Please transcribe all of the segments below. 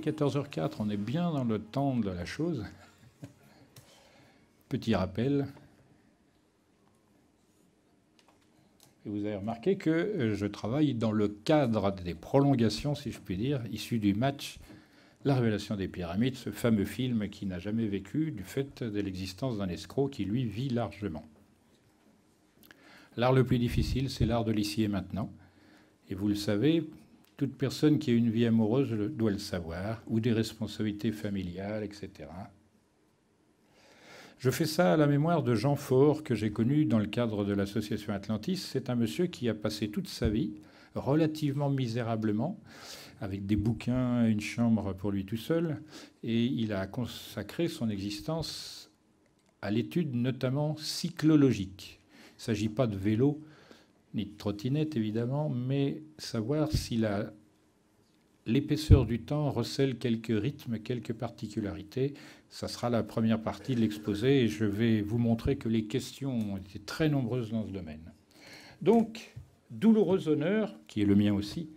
14h04, on est bien dans le temps de la chose. Petit rappel. Et vous avez remarqué que je travaille dans le cadre des prolongations, si je puis dire, issues du match La Révélation des Pyramides, ce fameux film qui n'a jamais vécu du fait de l'existence d'un escroc qui, lui, vit largement. L'art le plus difficile, c'est l'art de l'ici et maintenant. Et vous le savez, toute personne qui a une vie amoureuse doit le savoir, ou des responsabilités familiales, etc. Je fais ça à la mémoire de Jean Faure, que j'ai connu dans le cadre de l'association Atlantis. C'est un monsieur qui a passé toute sa vie, relativement misérablement, avec des bouquins, une chambre pour lui tout seul, et il a consacré son existence à l'étude notamment cyclologique. Il ne s'agit pas de vélo, ni de trottinette évidemment, mais savoir si l'épaisseur du temps recèle quelques rythmes, quelques particularités. Ça sera la première partie de l'exposé et je vais vous montrer que les questions ont été très nombreuses dans ce domaine. Donc, douloureux honneur, qui est le mien aussi,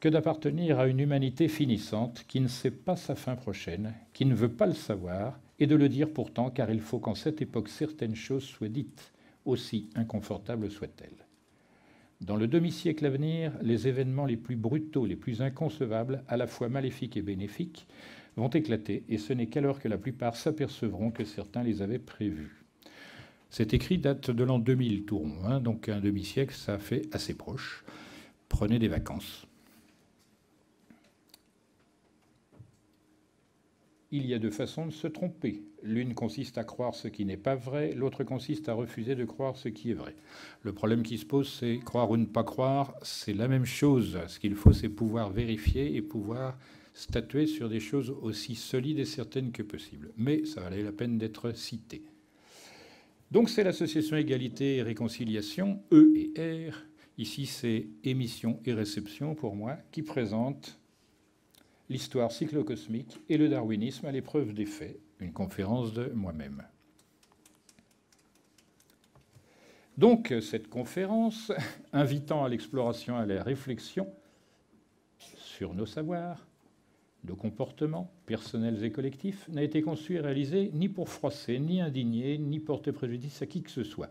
que d'appartenir à une humanité finissante qui ne sait pas sa fin prochaine, qui ne veut pas le savoir, et de le dire pourtant, car il faut qu'en cette époque certaines choses soient dites, aussi inconfortables soient-elles. Dans le demi-siècle à venir, les événements les plus brutaux, les plus inconcevables, à la fois maléfiques et bénéfiques, vont éclater, et ce n'est qu'alors que la plupart s'apercevront que certains les avaient prévus. Cet écrit date de l'an 2000, tout rond, donc un demi-siècle, ça fait assez proche. Prenez des vacances. Il y a deux façons de se tromper. L'une consiste à croire ce qui n'est pas vrai, l'autre consiste à refuser de croire ce qui est vrai. Le problème qui se pose, c'est croire ou ne pas croire, c'est la même chose. Ce qu'il faut, c'est pouvoir vérifier et pouvoir statuer sur des choses aussi solides et certaines que possible. Mais ça valait la peine d'être cité. Donc c'est l'association Égalité et Réconciliation, E et R. Ici, c'est émission et réception pour moi, qui présente l'histoire cyclocosmique et le darwinisme à l'épreuve des faits, une conférence de moi-même. Donc, cette conférence, invitant à l'exploration et à la réflexion sur nos savoirs, nos comportements personnels et collectifs, n'a été conçue et réalisée ni pour froisser, ni indigner, ni porter préjudice à qui que ce soit.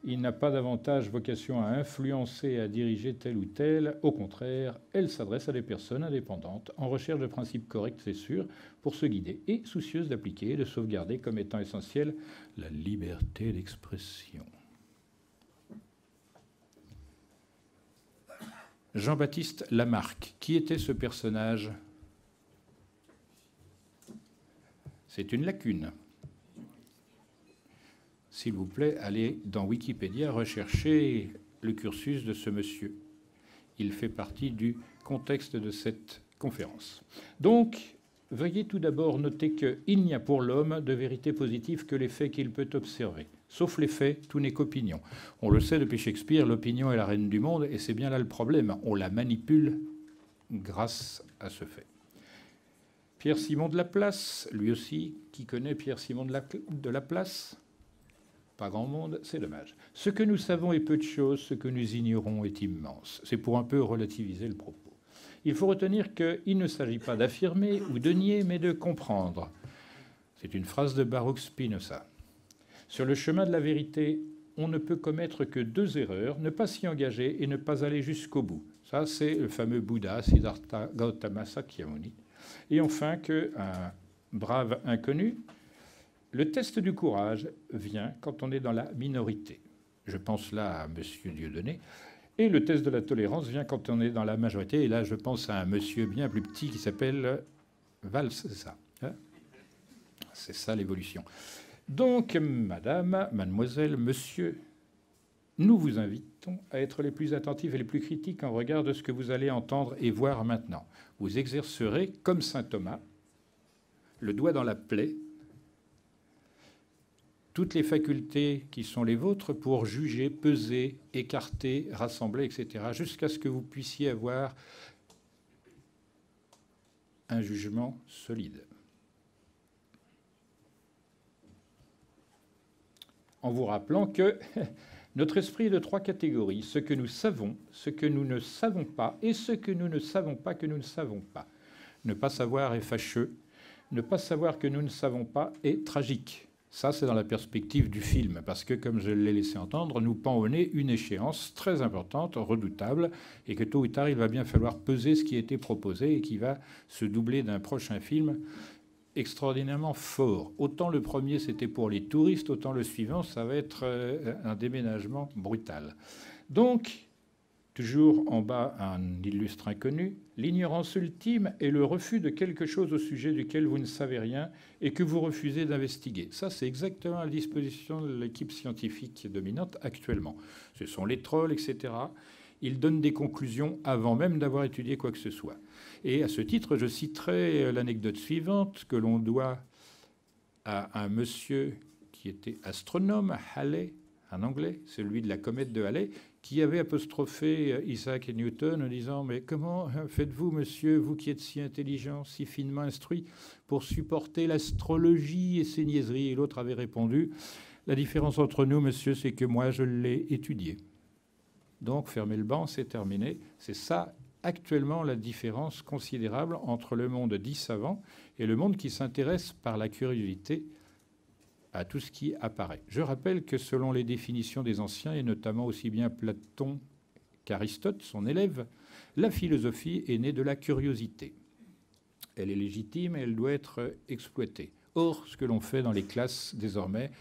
Il n'a pas davantage vocation à influencer et à diriger tel ou tel. Au contraire, elle s'adresse à des personnes indépendantes, en recherche de principes corrects et sûrs, pour se guider, et soucieuses d'appliquer et de sauvegarder comme étant essentielle la liberté d'expression. Jean-Baptiste Lamarck. Qui était ce personnage ? C'est une lacune. S'il vous plaît, allez dans Wikipédia rechercher le cursus de ce monsieur. Il fait partie du contexte de cette conférence. Donc, veuillez tout d'abord noter qu'il n'y a pour l'homme de vérité positive que les faits qu'il peut observer. Sauf les faits, tout n'est qu'opinion. On le sait depuis Shakespeare, l'opinion est la reine du monde, et c'est bien là le problème. On la manipule grâce à ce fait. Pierre-Simon de Laplace, lui aussi, qui connaît Pierre-Simon de Laplace ? Pas grand monde, c'est dommage. Ce que nous savons est peu de choses, ce que nous ignorons est immense. C'est pour un peu relativiser le propos. Il faut retenir qu'il ne s'agit pas d'affirmer ou de nier, mais de comprendre. C'est une phrase de Baruch Spinoza. Sur le chemin de la vérité, on ne peut commettre que deux erreurs, ne pas s'y engager et ne pas aller jusqu'au bout. Ça, c'est le fameux Bouddha, Siddhartha Gautama Sakyamuni. Et enfin, qu'un brave inconnu, le test du courage vient quand on est dans la minorité. Je pense là à M. Dieudonné. Et le test de la tolérance vient quand on est dans la majorité. Et là, je pense à un monsieur bien plus petit qui s'appelle Valls, c'est ça. C'est ça l'évolution. Donc, madame, mademoiselle, monsieur, nous vous invitons à être les plus attentifs et les plus critiques en regard de ce que vous allez entendre et voir maintenant. Vous exercerez, comme saint Thomas, le doigt dans la plaie, toutes les facultés qui sont les vôtres pour juger, peser, écarter, rassembler, etc., jusqu'à ce que vous puissiez avoir un jugement solide. En vous rappelant que notre esprit est de trois catégories, ce que nous savons, ce que nous ne savons pas, et ce que nous ne savons pas que nous ne savons pas. Ne pas savoir est fâcheux. Ne pas savoir que nous ne savons pas est tragique. Ça, c'est dans la perspective du film, parce que, comme je l'ai laissé entendre, nous pend au nez une échéance très importante, redoutable, et que tôt ou tard, il va bien falloir peser ce qui a été proposé et qui va se doubler d'un prochain film extraordinairement fort. Autant le premier, c'était pour les touristes, autant le suivant, ça va être un déménagement brutal. Donc, toujours en bas, un illustre inconnu. L'ignorance ultime est le refus de quelque chose au sujet duquel vous ne savez rien et que vous refusez d'investiguer. Ça, c'est exactement à la disposition de l'équipe scientifique dominante actuellement. Ce sont les trolls, etc. Ils donnent des conclusions avant même d'avoir étudié quoi que ce soit. Et à ce titre, je citerai l'anecdote suivante que l'on doit à un monsieur qui était astronome, Halley, un Anglais, celui de la comète de Halley, qui avait apostrophé Isaac Newton en disant « Mais comment faites-vous, monsieur, vous qui êtes si intelligent, si finement instruit, pour supporter l'astrologie et ses niaiseries ?» Et l'autre avait répondu « La différence entre nous, monsieur, c'est que moi, je l'ai étudié. » Donc, fermez le banc, c'est terminé. C'est ça, actuellement, la différence considérable entre le monde dit savant et le monde qui s'intéresse par la curiosité à tout ce qui apparaît. Je rappelle que selon les définitions des anciens, et notamment aussi bien Platon qu'Aristote, son élève, la philosophie est née de la curiosité. Elle est légitime et elle doit être exploitée. Or, ce que l'on fait dans les classes désormais,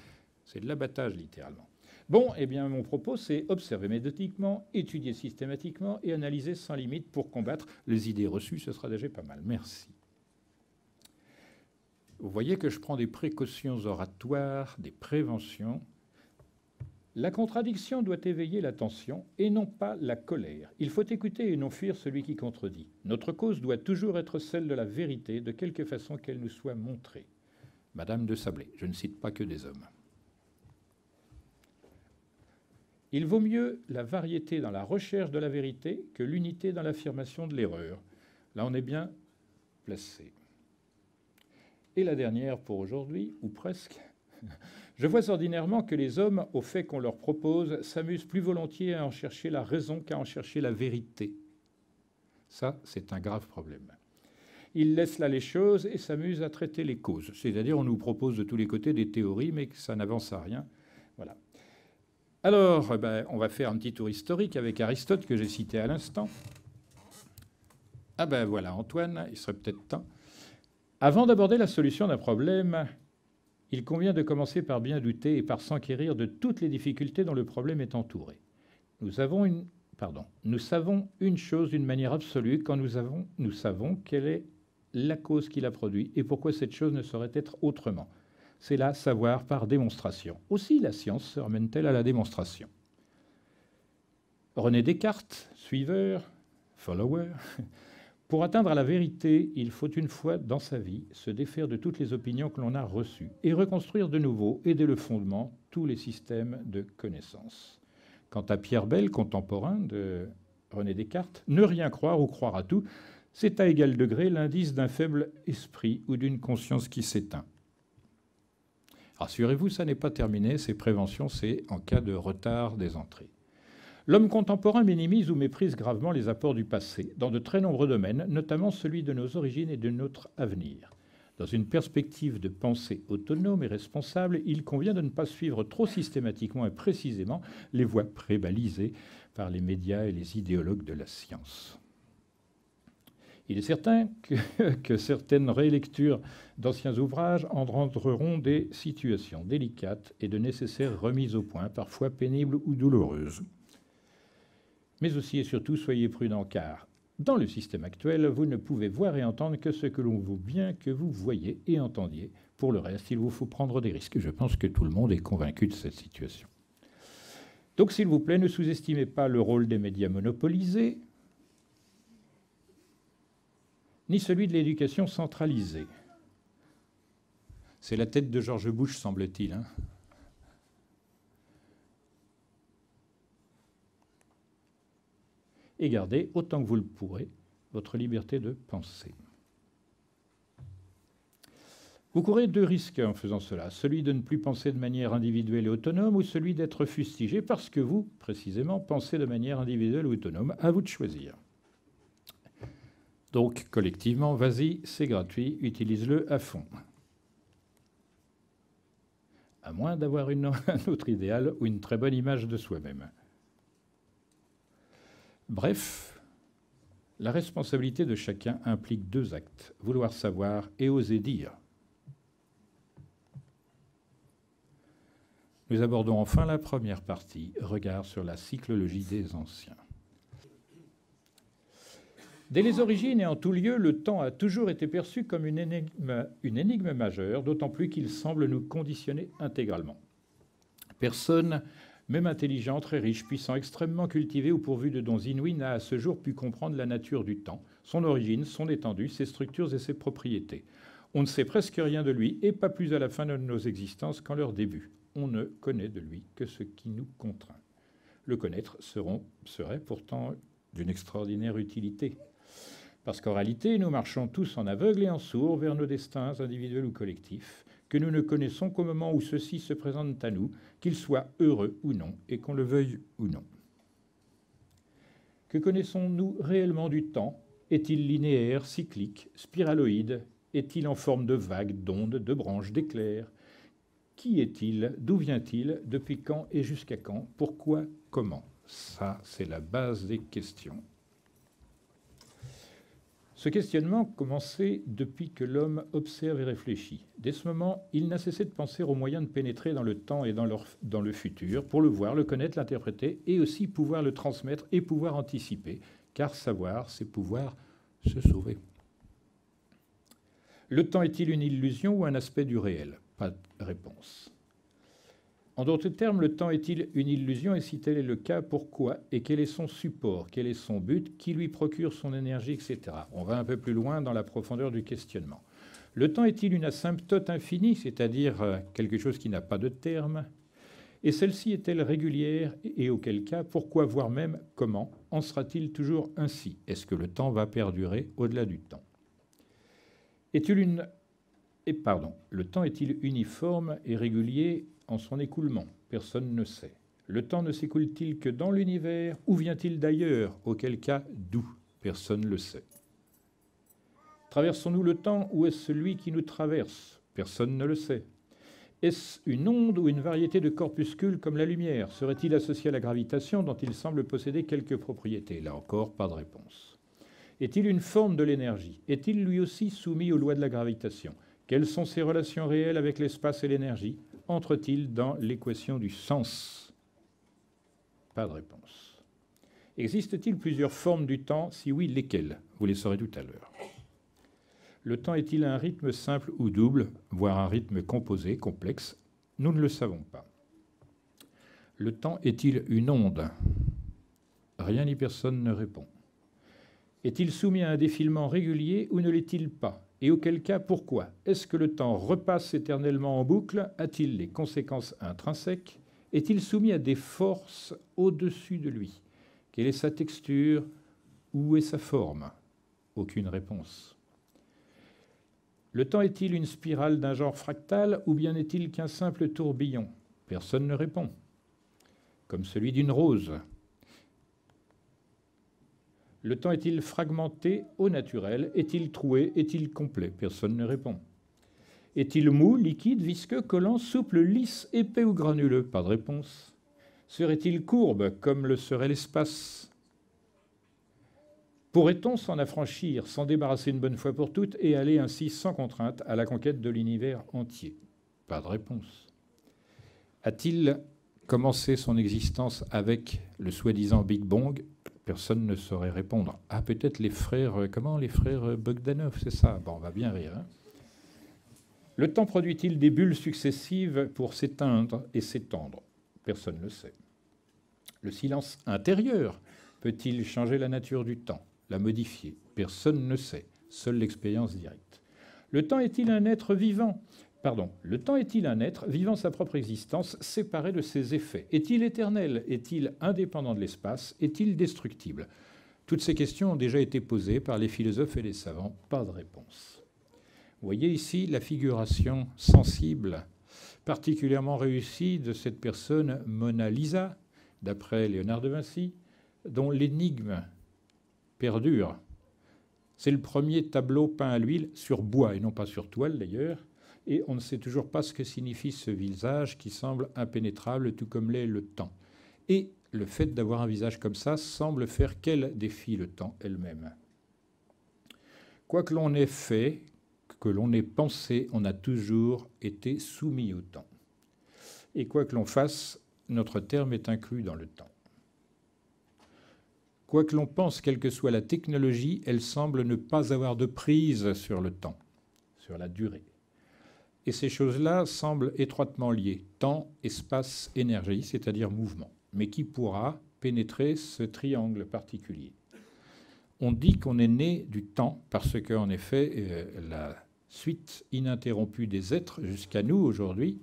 c'est de l'abattage littéralement. Bon, eh bien, mon propos, c'est observer méthodiquement, étudier systématiquement et analyser sans limite pour combattre les idées reçues. Ce sera déjà pas mal. Merci. Vous voyez que je prends des précautions oratoires, des préventions. La contradiction doit éveiller l'attention et non pas la colère. Il faut écouter et non fuir celui qui contredit. Notre cause doit toujours être celle de la vérité, de quelque façon qu'elle nous soit montrée. Madame de Sablé, je ne cite pas que des hommes. Il vaut mieux la variété dans la recherche de la vérité que l'unité dans l'affirmation de l'erreur. Là, on est bien placé. Et la dernière pour aujourd'hui, ou presque. Je vois ordinairement que les hommes, au fait qu'on leur propose, s'amusent plus volontiers à en chercher la raison qu'à en chercher la vérité. Ça, c'est un grave problème. Ils laissent là les choses et s'amusent à traiter les causes. C'est-à-dire, on nous propose de tous les côtés des théories, mais que ça n'avance à rien. Voilà. Alors, on va faire un petit tour historique avec Aristote, que j'ai cité à l'instant. Ah ben voilà, Antoine, il serait peut-être temps. Avant d'aborder la solution d'un problème, il convient de commencer par bien douter et par s'enquérir de toutes les difficultés dont le problème est entouré. Nous savons une chose d'une manière absolue quand nous savons quelle est la cause qui la produit et pourquoi cette chose ne saurait être autrement. C'est là savoir par démonstration. Aussi, la science se ramène-t-elle à la démonstration. René Descartes, suiveur, follower. Pour atteindre à la vérité, il faut une fois dans sa vie se défaire de toutes les opinions que l'on a reçues et reconstruire de nouveau, et dès le fondement, tous les systèmes de connaissances. Quant à Pierre Bel, contemporain de René Descartes, ne rien croire ou croire à tout, c'est à égal degré l'indice d'un faible esprit ou d'une conscience qui s'éteint. Rassurez-vous, ça n'est pas terminé, ces préventions, c'est en cas de retard des entrées. L'homme contemporain minimise ou méprise gravement les apports du passé, dans de très nombreux domaines, notamment celui de nos origines et de notre avenir. Dans une perspective de pensée autonome et responsable, il convient de ne pas suivre trop systématiquement et précisément les voies prébalisées par les médias et les idéologues de la science. Il est certain que certaines rélectures d'anciens ouvrages engendreront des situations délicates et de nécessaires remises au point, parfois pénibles ou douloureuses. Mais aussi et surtout, soyez prudents, car dans le système actuel, vous ne pouvez voir et entendre que ce que l'on veut bien que vous voyiez et entendiez. Pour le reste, il vous faut prendre des risques. Je pense que tout le monde est convaincu de cette situation. Donc, s'il vous plaît, ne sous-estimez pas le rôle des médias monopolisés, ni celui de l'éducation centralisée. C'est la tête de George Bush, semble-t-il, hein. Et gardez, autant que vous le pourrez, votre liberté de penser. Vous courez deux risques en faisant cela, celui de ne plus penser de manière individuelle et autonome ou celui d'être fustigé parce que vous, précisément, pensez de manière individuelle ou autonome. À vous de choisir. Donc, collectivement, vas-y, c'est gratuit, utilise-le à fond. À moins d'avoir un autre idéal ou une très bonne image de soi-même. Bref, la responsabilité de chacun implique 2 actes, vouloir savoir et oser dire. Nous abordons enfin la première partie, regard sur la cyclologie des anciens. Dès les origines et en tout lieu, le temps a toujours été perçu comme une énigme majeure, d'autant plus qu'il semble nous conditionner intégralement. Personne, même intelligent, très riche, puissant, extrêmement cultivé ou pourvu de dons inouïs, n'a à ce jour pu comprendre la nature du temps, son origine, son étendue, ses structures et ses propriétés. On ne sait presque rien de lui, et pas plus à la fin de nos existences qu'en leur début. On ne connaît de lui que ce qui nous contraint. Le connaître serait pourtant d'une extraordinaire utilité. Parce qu'en réalité, nous marchons tous en aveugles et en sourds vers nos destins individuels ou collectifs, que nous ne connaissons qu'au moment où ceux-ci se présentent à nous, qu'ils soient heureux ou non, et qu'on le veuille ou non. Que connaissons-nous réellement du temps? Est-il linéaire, cyclique, spiraloïde? Est-il en forme de vagues, d'ondes, de branches, d'éclairs? Qui est-il? D'où vient-il? Depuis quand et jusqu'à quand? Pourquoi? Comment? Ça, c'est la base des questions. Ce questionnement commençait depuis que l'homme observe et réfléchit. Dès ce moment, il n'a cessé de penser aux moyens de pénétrer dans le temps et dans le futur, pour le voir, le connaître, l'interpréter, et aussi pouvoir le transmettre et pouvoir anticiper, car savoir, c'est pouvoir se sauver. Le temps est-il une illusion ou un aspect du réel? Pas de réponse. En d'autres termes, le temps est-il une illusion, et si tel est le cas, pourquoi? Et quel est son support? Quel est son but? Qui lui procure son énergie, etc. On va un peu plus loin dans la profondeur du questionnement. Le temps est-il une asymptote infinie, c'est-à-dire quelque chose qui n'a pas de terme? Et celle-ci est-elle régulière? Et auquel cas, pourquoi, voire même comment, en sera-t-il toujours ainsi? Est-ce que le temps va perdurer au-delà du temps? Le temps est-il uniforme et régulier en son écoulement? Personne ne sait. Le temps ne s'écoule-t-il que dans l'univers ou vient-il d'ailleurs? Auquel cas, d'où? Personne ne le sait. Traversons-nous le temps ou est-ce celui qui nous traverse? Personne ne le sait. Est-ce une onde ou une variété de corpuscules comme la lumière? Serait-il associé à la gravitation dont il semble posséder quelques propriétés? Là encore, pas de réponse. Est-il une forme de l'énergie? Est-il lui aussi soumis aux lois de la gravitation? Quelles sont ses relations réelles avec l'espace et l'énergie? Entre-t-il dans l'équation du sens? Pas de réponse. Existe-t-il plusieurs formes du temps? Si oui, lesquelles? Vous les saurez tout à l'heure. Le temps est-il un rythme simple ou double, voire un rythme composé, complexe? Nous ne le savons pas. Le temps est-il une onde? Rien ni personne ne répond. Est-il soumis à un défilement régulier ou ne l'est-il pas? Et auquel cas, pourquoi? Est-ce que le temps repasse éternellement en boucle? A-t-il des conséquences intrinsèques? Est-il soumis à des forces au-dessus de lui? Quelle est sa texture? Où est sa forme? Aucune réponse. Le temps est-il une spirale d'un genre fractal ou bien n'est-il qu'un simple tourbillon? Personne ne répond. Comme celui d'une rose. Le temps est-il fragmenté au naturel? Est-il troué? Est-il complet? Personne ne répond. Est-il mou, liquide, visqueux, collant, souple, lisse, épais ou granuleux? Pas de réponse. Serait-il courbe comme le serait l'espace? Pourrait-on s'en affranchir, s'en débarrasser une bonne fois pour toutes et aller ainsi sans contrainte à la conquête de l'univers entier? Pas de réponse. A-t-il commencé son existence avec le soi-disant Big Bang? Personne ne saurait répondre. Ah, peut-être les frères... les frères Bogdanov, c'est ça? Bon, on va bien rire. Hein. Le temps produit-il des bulles successives pour s'éteindre et s'étendre? Personne ne le sait. Le silence intérieur peut-il changer la nature du temps, la modifier? Personne ne sait. Seule l'expérience directe. Le temps est-il un être vivant? Le temps est-il un être vivant sa propre existence, séparé de ses effets? Est-il éternel? Est-il indépendant de l'espace? Est-il destructible? Toutes ces questions ont déjà été posées par les philosophes et les savants. Pas de réponse. Vous voyez ici la figuration sensible, particulièrement réussie de cette personne Mona Lisa, d'après Léonard de Vinci, dont l'énigme perdure. C'est le premier tableau peint à l'huile sur bois, et non pas sur toile d'ailleurs, et on ne sait toujours pas ce que signifie ce visage qui semble impénétrable, tout comme l'est le temps. Et le fait d'avoir un visage comme ça semble faire qu'elle défie le temps elle-même. Quoi que l'on ait fait, que l'on ait pensé, on a toujours été soumis au temps. Et quoi que l'on fasse, notre terme est inclus dans le temps. Quoi que l'on pense, quelle que soit la technologie, elle semble ne pas avoir de prise sur le temps, sur la durée. Et ces choses-là semblent étroitement liées, temps, espace, énergie, c'est-à-dire mouvement. Mais qui pourra pénétrer ce triangle particulier? On dit qu'on est né du temps parce qu'en effet, la suite ininterrompue des êtres jusqu'à nous aujourd'hui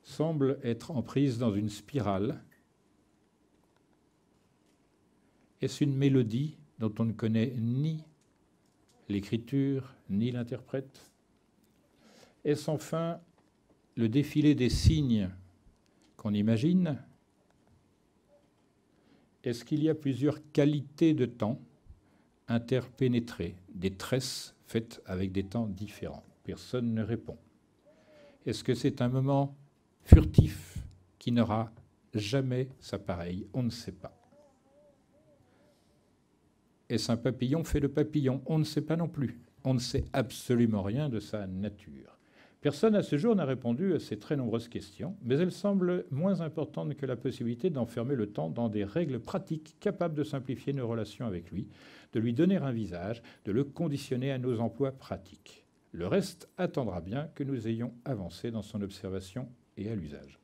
semble être en prise dans une spirale. Est-ce une mélodie dont on ne connaît ni l'écriture ni l'interprète? Est-ce enfin le défilé des signes qu'on imagine? Est-ce qu'il y a plusieurs qualités de temps interpénétrées, des tresses faites avec des temps différents? Personne ne répond. Est-ce que c'est un moment furtif qui n'aura jamais sa pareille? On ne sait pas. Est-ce un papillon fait de papillon? On ne sait pas non plus. On ne sait absolument rien de sa nature. Personne à ce jour n'a répondu à ces très nombreuses questions, mais elles semblent moins importantes que la possibilité d'enfermer le temps dans des règles pratiques capables de simplifier nos relations avec lui, de lui donner un visage, de le conditionner à nos emplois pratiques. Le reste attendra bien que nous ayons avancé dans son observation et à l'usage.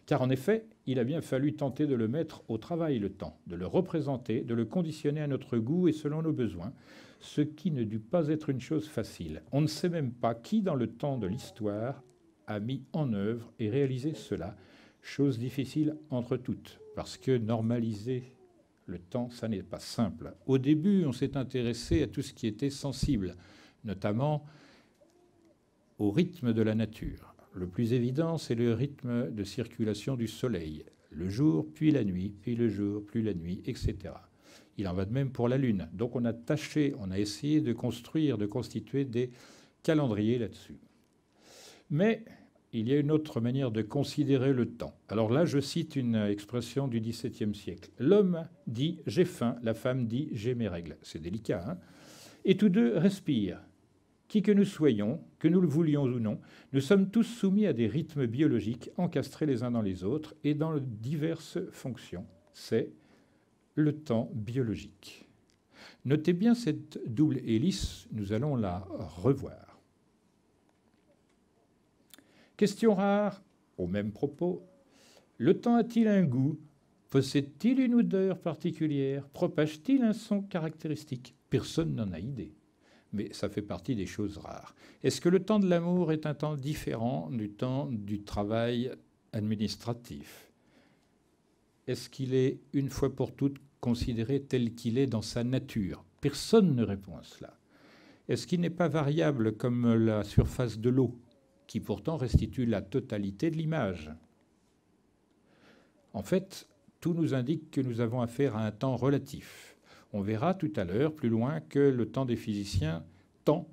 Car en effet, il a bien fallu tenter de le mettre au travail, le temps, de le représenter, de le conditionner à notre goût et selon nos besoins, ce qui ne dut pas être une chose facile. On ne sait même pas qui, dans le temps de l'histoire, a mis en œuvre et réalisé cela, chose difficile entre toutes, parce que normaliser le temps, ça n'est pas simple. Au début, on s'est intéressé à tout ce qui était sensible, notamment au rythme de la nature. Le plus évident, c'est le rythme de circulation du soleil. Le jour, puis la nuit, puis le jour, puis la nuit, etc. Il en va de même pour la Lune. Donc on a essayé de construire, de constituer des calendriers là-dessus. Mais il y a une autre manière de considérer le temps. Alors là, je cite une expression du XVIIe siècle. L'homme dit « j'ai faim », la femme dit « j'ai mes règles ». C'est délicat, hein? Et tous deux respirent. Qui que nous soyons, que nous le voulions ou non, nous sommes tous soumis à des rythmes biologiques encastrés les uns dans les autres et dans diverses fonctions. C'est le temps biologique. Notez bien cette double hélice, nous allons la revoir. Question rare, au même propos. Le temps a-t-il un goût? Possède-t-il une odeur particulière? Propage-t-il un son caractéristique? Personne n'en a idée. Mais ça fait partie des choses rares. Est-ce que le temps de l'amour est un temps différent du temps du travail administratif? Est-ce qu'il est, une fois pour toutes, considéré tel qu'il est dans sa nature? Personne ne répond à cela. Est-ce qu'il n'est pas variable comme la surface de l'eau, qui pourtant restitue la totalité de l'image? En fait, tout nous indique que nous avons affaire à un temps relatif. On verra tout à l'heure, plus loin, que le temps des physiciens tend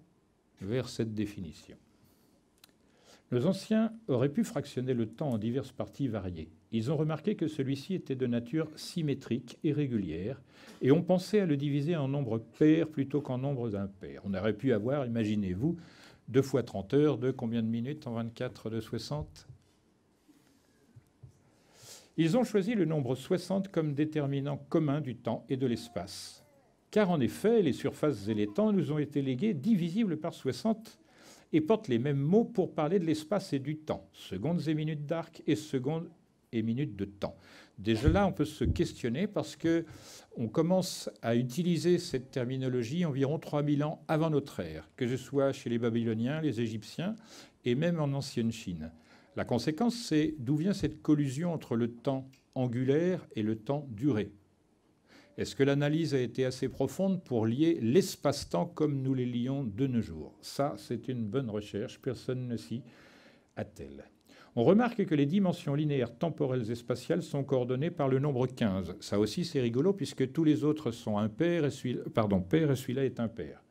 vers cette définition. Nos anciens auraient pu fractionner le temps en diverses parties variées. Ils ont remarqué que celui-ci était de nature symétrique et régulière, et ont pensé à le diviser en nombres pairs plutôt qu'en nombres impairs. On aurait pu avoir, imaginez-vous, 2 fois 30 heures, de combien de minutes en 24 de 60? Ils ont choisi le nombre 60 comme déterminant commun du temps et de l'espace. Car en effet, les surfaces et les temps nous ont été légués divisibles par 60 et portent les mêmes mots pour parler de l'espace et du temps. Secondes et minutes d'arc et secondes et minutes de temps. Déjà là, on peut se questionner parce qu'on commence à utiliser cette terminologie environ 3000 ans avant notre ère, que ce soit chez les Babyloniens, les Égyptiens et même en ancienne Chine. La conséquence, c'est d'où vient cette collusion entre le temps angulaire et le temps duré. Est-ce que l'analyse a été assez profonde pour lier l'espace-temps comme nous les lions de nos jours? Ça, c'est une bonne recherche, personne ne s'y attelle. On remarque que les dimensions linéaires temporelles et spatiales sont coordonnées par le nombre 15. Ça aussi, c'est rigolo, puisque tous les autres sont impairs, pair, et celui-là est impair.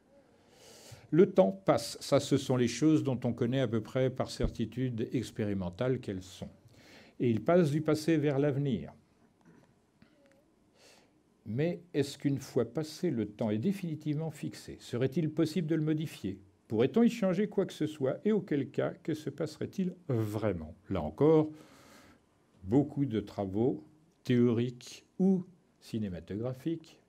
Le temps passe. Ça, ce sont les choses dont on connaît à peu près par certitude expérimentale qu'elles sont. Et il passe du passé vers l'avenir. Mais est-ce qu'une fois passé, le temps est définitivement fixé? Serait-il possible de le modifier? Pourrait-on y changer quoi que ce soit? Et auquel cas, que se passerait-il vraiment? Là encore, beaucoup de travaux théoriques ou cinématographiques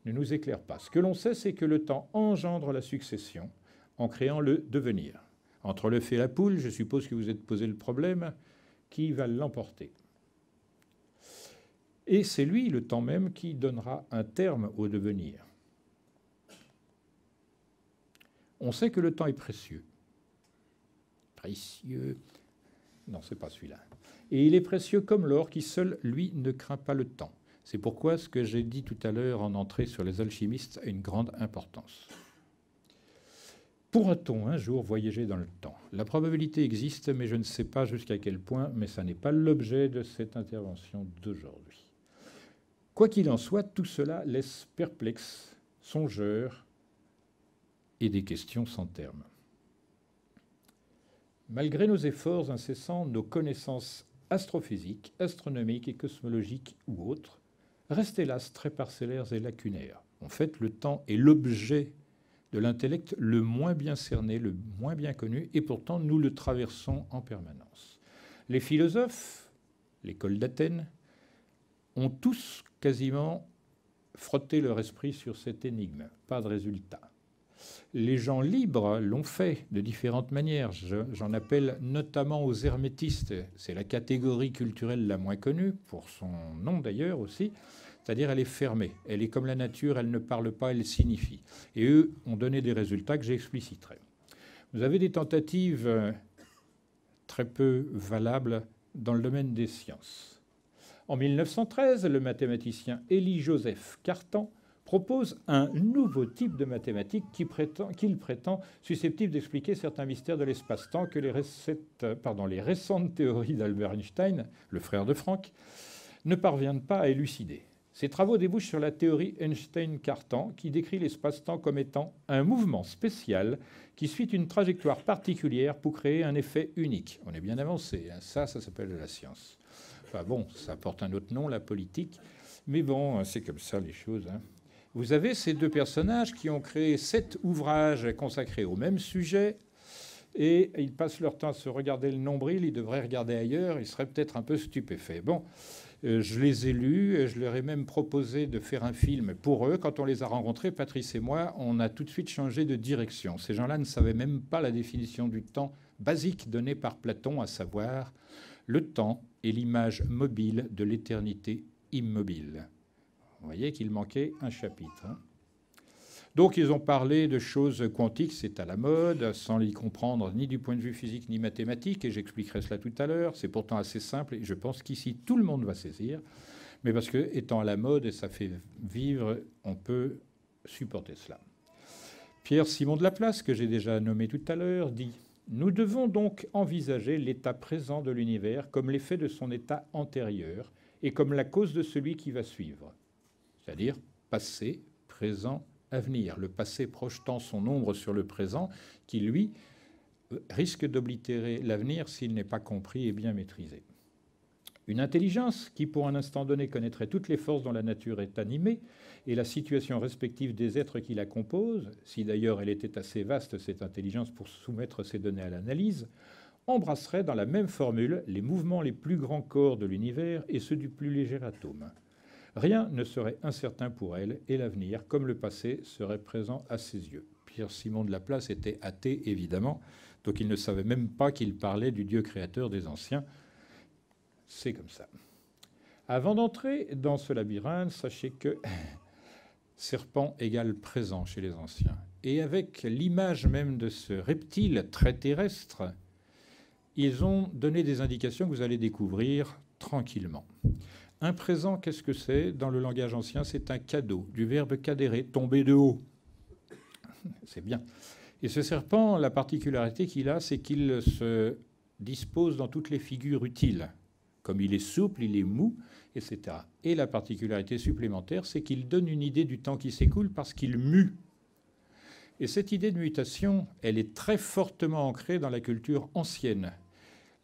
ne nous éclairent pas. Ce que l'on sait, c'est que le temps engendre la succession en créant le devenir. Entre l'œuf et la poule, je suppose que vous êtes posé le problème, qui va l'emporter? Et c'est lui, le temps même, qui donnera un terme au devenir. On sait que le temps est précieux. Précieux. Non, ce n'est pas celui-là. Et il est précieux comme l'or qui seul, lui, ne craint pas le temps. C'est pourquoi ce que j'ai dit tout à l'heure en entrée sur les alchimistes a une grande importance. Pourra-t-on un jour voyager dans le temps? La probabilité existe, mais je ne sais pas jusqu'à quel point, mais ça n'est pas l'objet de cette intervention d'aujourd'hui. Quoi qu'il en soit, tout cela laisse perplexe, songeur et des questions sans terme. Malgré nos efforts incessants, nos connaissances astrophysiques, astronomiques et cosmologiques ou autres restent hélas très parcellaires et lacunaires. En fait, le temps est l'objet de l'intellect le moins bien cerné, le moins bien connu, et pourtant nous le traversons en permanence. Les philosophes, l'école d'Athènes, ont tous quasiment frotté leur esprit sur cette énigme. Pas de résultat. Les gens libres l'ont fait de différentes manières. J'en appelle notamment aux hermétistes. C'est la catégorie culturelle la moins connue, pour son nom d'ailleurs aussi. C'est-à-dire elle est fermée. Elle est comme la nature, elle ne parle pas, elle signifie. Et eux ont donné des résultats que j'expliciterai. Vous avez des tentatives très peu valables dans le domaine des sciences. En 1913, le mathématicien Élie-Joseph Cartan propose un nouveau type de mathématiques qu'il prétend susceptible d'expliquer certains mystères de l'espace-temps que les récentes théories d'Albert Einstein, le frère de Franck, ne parviennent pas à élucider. Ces travaux débouchent sur la théorie Einstein-Cartan qui décrit l'espace-temps comme étant un mouvement spécial qui suit une trajectoire particulière pour créer un effet unique. On est bien avancé, hein. Ça s'appelle de la science. Enfin bon, ça porte un autre nom, la politique, mais bon, c'est comme ça les choses, hein. Vous avez ces deux personnages qui ont créé 7 ouvrages consacrés au même sujet et ils passent leur temps à se regarder le nombril, ils devraient regarder ailleurs, ils seraient peut-être un peu stupéfaits. Bon, je les ai lus, je leur ai même proposé de faire un film pour eux. Quand on les a rencontrés, Patrice et moi, on a tout de suite changé de direction. Ces gens-là ne savaient même pas la définition du temps basique donnée par Platon, à savoir le temps est l'image mobile de l'éternité immobile. Vous voyez qu'il manquait un chapitre, hein. Donc ils ont parlé de choses quantiques, c'est à la mode, sans y comprendre ni du point de vue physique ni mathématique, et j'expliquerai cela tout à l'heure. C'est pourtant assez simple, et je pense qu'ici tout le monde va saisir, mais parce que, étant à la mode et ça fait vivre, on peut supporter cela. Pierre-Simon de Laplace, que j'ai déjà nommé tout à l'heure, dit « Nous devons donc envisager l'état présent de l'univers comme l'effet de son état antérieur et comme la cause de celui qui va suivre. » C'est-à-dire passé, présent, avenir. Le passé projetant son ombre sur le présent qui, lui, risque d'oblitérer l'avenir s'il n'est pas compris et bien maîtrisé. Une intelligence qui, pour un instant donné, connaîtrait toutes les forces dont la nature est animée et la situation respective des êtres qui la composent, si d'ailleurs elle était assez vaste, cette intelligence, pour soumettre ces données à l'analyse, embrasserait dans la même formule les mouvements les plus grands corps de l'univers et ceux du plus léger atome. Rien ne serait incertain pour elle, et l'avenir, comme le passé, serait présent à ses yeux. Pierre-Simon de Laplace était athée, évidemment, donc il ne savait même pas qu'il parlait du Dieu créateur des anciens. C'est comme ça. Avant d'entrer dans ce labyrinthe, sachez que serpent égale présent chez les anciens. Et avec l'image même de ce reptile très terrestre, ils ont donné des indications que vous allez découvrir tranquillement. Un présent, qu'est-ce que c'est? Dans le langage ancien, c'est un cadeau, du verbe cadérer, tomber de haut. C'est bien. Et ce serpent, la particularité qu'il a, c'est qu'il se dispose dans toutes les figures utiles. Comme il est souple, il est mou, etc. Et la particularité supplémentaire, c'est qu'il donne une idée du temps qui s'écoule parce qu'il mue. Et cette idée de mutation, elle est très fortement ancrée dans la culture ancienne.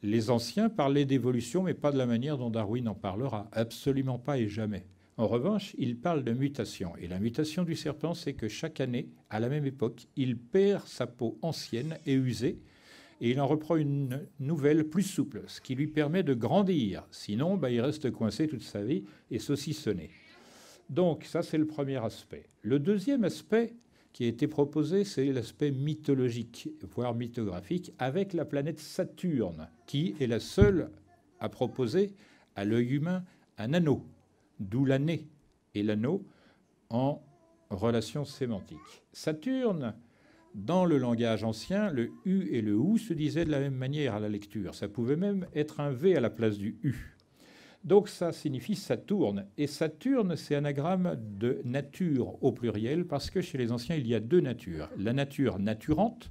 Les anciens parlaient d'évolution, mais pas de la manière dont Darwin en parlera. Absolument pas et jamais. En revanche, ils parlent de mutation. Et la mutation du serpent, c'est que chaque année, à la même époque, il perd sa peau ancienne et usée, et il en reprend une nouvelle plus souple, ce qui lui permet de grandir. Sinon, il reste coincé toute sa vie et saucissonné. Donc ça, c'est le premier aspect. Le deuxième aspect qui a été proposé, c'est l'aspect mythologique, voire mythographique, avec la planète Saturne, qui est la seule à proposer à l'œil humain un anneau, d'où l'année et l'anneau en relation sémantique. Saturne, dans le langage ancien, le U et le OU se disaient de la même manière à la lecture. Ça pouvait même être un V à la place du U. Donc ça signifie Saturne. Et Saturne, c'est anagramme de nature au pluriel, parce que chez les anciens, il y a deux natures. La nature naturante,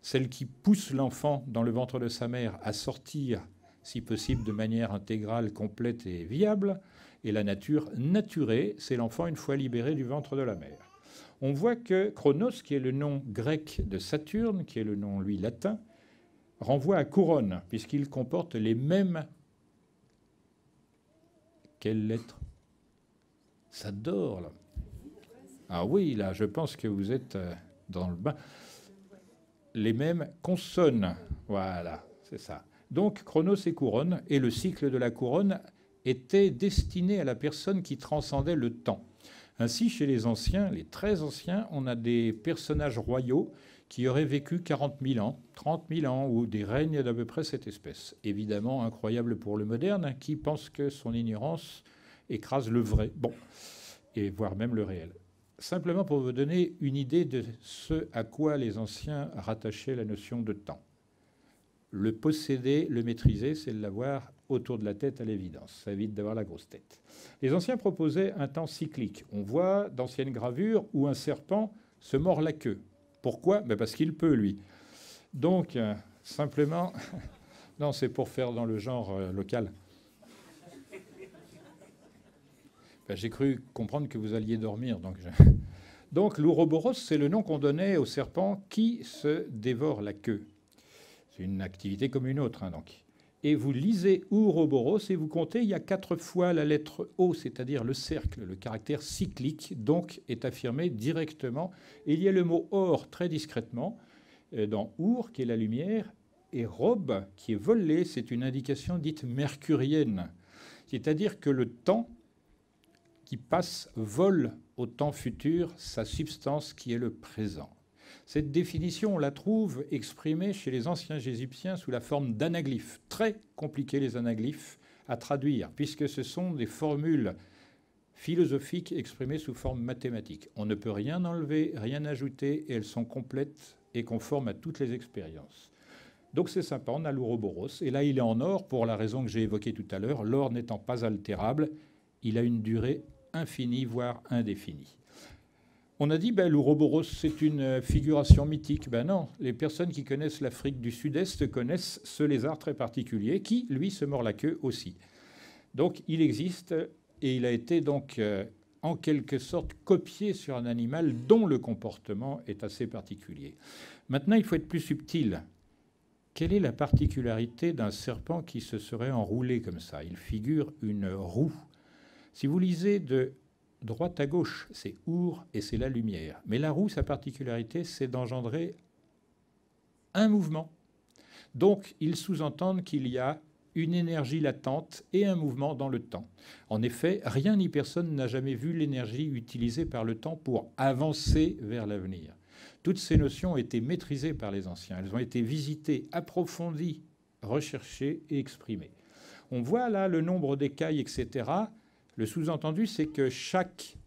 celle qui pousse l'enfant dans le ventre de sa mère à sortir, si possible de manière intégrale, complète et viable. Et la nature naturée, c'est l'enfant une fois libéré du ventre de la mère. On voit que Chronos, qui est le nom grec de Saturne, qui est le nom, lui, latin, renvoie à couronne, puisqu'il comporte les mêmes... Quelle lettre? Ça dort, là. Ah oui, là, je pense que vous êtes dans le bain. Les mêmes consonnes. Voilà, c'est ça. Donc, Chronos et couronne, et le cycle de la couronne était destiné à la personne qui transcendait le temps. Ainsi, chez les anciens, les très anciens, on a des personnages royaux qui auraient vécu 40 000 ans, 30 000 ans, ou des règnes d'à peu près cette espèce. Évidemment, incroyable pour le moderne, qui pense que son ignorance écrase le vrai, bon, et voire même le réel. Simplement pour vous donner une idée de ce à quoi les anciens rattachaient la notion de temps. Le posséder, le maîtriser, c'est l'avoir autour de la tête à l'évidence. Ça évite d'avoir la grosse tête. Les anciens proposaient un temps cyclique. On voit d'anciennes gravures où un serpent se mord la queue. Pourquoi? Parce qu'il peut, lui. Donc, simplement... non, c'est pour faire dans le genre local. J'ai cru comprendre que vous alliez dormir. Donc l'ouroboros, c'est le nom qu'on donnait au serpent qui se dévore la queue. C'est une activité comme une autre, donc. Et vous lisez ouroboros et vous comptez, il y a 4 fois la lettre O, c'est-à-dire le cercle, le caractère cyclique, donc est affirmé directement. Et il y a le mot or très discrètement dans our, qui est la lumière, et robe, qui est volée, c'est une indication dite mercurienne. C'est-à-dire que le temps qui passe vole au temps futur sa substance qui est le présent. Cette définition, on la trouve exprimée chez les anciens égyptiens sous la forme d'anaglyphes. Très compliqués les anaglyphes à traduire, puisque ce sont des formules philosophiques exprimées sous forme mathématique. On ne peut rien enlever, rien ajouter, et elles sont complètes et conformes à toutes les expériences. Donc c'est sympa, on a l'ouroboros, et là il est en or pour la raison que j'ai évoquée tout à l'heure, l'or n'étant pas altérable, il a une durée infinie, voire indéfinie. On a dit, l'ouroboros, c'est une figuration mythique. Non, les personnes qui connaissent l'Afrique du Sud-Est connaissent ce lézard très particulier qui, lui, se mord la queue aussi. Donc, il existe et il a été donc, en quelque sorte, copié sur un animal dont le comportement est assez particulier. Maintenant, il faut être plus subtil. Quelle est la particularité d'un serpent qui se serait enroulé comme ça? Il figure une roue. Si vous lisez de droite à gauche, c'est our et c'est la lumière. Mais la roue, sa particularité, c'est d'engendrer un mouvement. Donc, ils sous-entendent qu'il y a une énergie latente et un mouvement dans le temps. En effet, rien ni personne n'a jamais vu l'énergie utilisée par le temps pour avancer vers l'avenir. Toutes ces notions ont été maîtrisées par les anciens. Elles ont été visitées, approfondies, recherchées et exprimées. On voit là le nombre d'écailles, etc. Le sous-entendu, c'est que chaque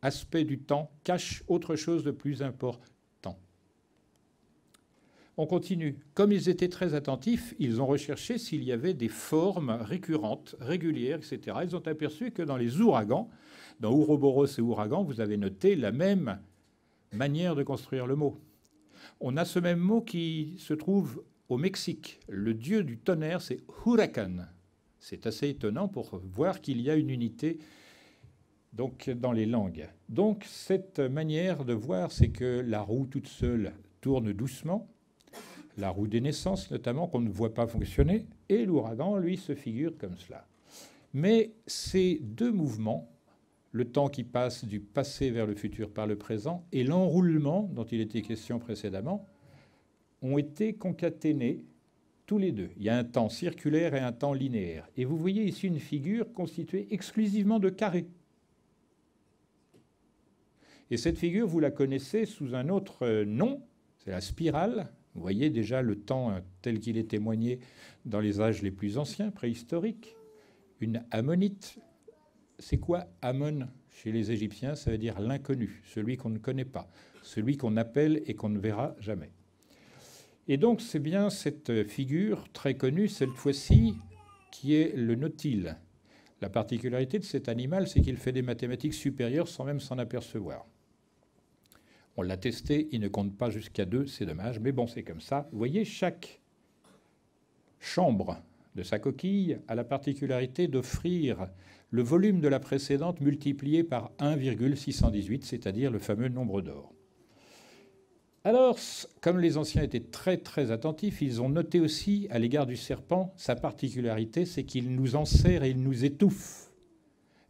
aspect du temps cache autre chose de plus important. On continue. Comme ils étaient très attentifs, ils ont recherché s'il y avait des formes récurrentes, régulières, etc. Ils ont aperçu que dans les ouragans, dans ouroboros et ouragan, vous avez noté la même manière de construire le mot. On a ce même mot qui se trouve au Mexique, le dieu du tonnerre, c'est Huracan. C'est assez étonnant pour voir qu'il y a une unité donc, dans les langues. Donc cette manière de voir, c'est que la roue toute seule tourne doucement, la roue des naissances notamment, qu'on ne voit pas fonctionner, et l'ouragan, lui, se figure comme cela. Mais ces deux mouvements, le temps qui passe du passé vers le futur par le présent, et l'enroulement dont il était question précédemment, ont été concaténés tous les deux. Il y a un temps circulaire et un temps linéaire. Et vous voyez ici une figure constituée exclusivement de carrés. Et cette figure, vous la connaissez sous un autre nom, c'est la spirale. Vous voyez déjà le temps tel qu'il est témoigné dans les âges les plus anciens, préhistoriques. Une ammonite. C'est quoi Ammon chez les Égyptiens? Ça veut dire l'inconnu, celui qu'on ne connaît pas, celui qu'on appelle et qu'on ne verra jamais. Et donc c'est bien cette figure très connue, cette fois-ci, qui est le nautile. La particularité de cet animal, c'est qu'il fait des mathématiques supérieures sans même s'en apercevoir. On l'a testé, il ne compte pas jusqu'à 2, c'est dommage, mais bon, c'est comme ça. Vous voyez, chaque chambre de sa coquille a la particularité d'offrir le volume de la précédente multiplié par 1,618, c'est-à-dire le fameux nombre d'or. Alors, comme les anciens étaient très très attentifs, ils ont noté aussi à l'égard du serpent, sa particularité, c'est qu'il nous enserre et il nous étouffe.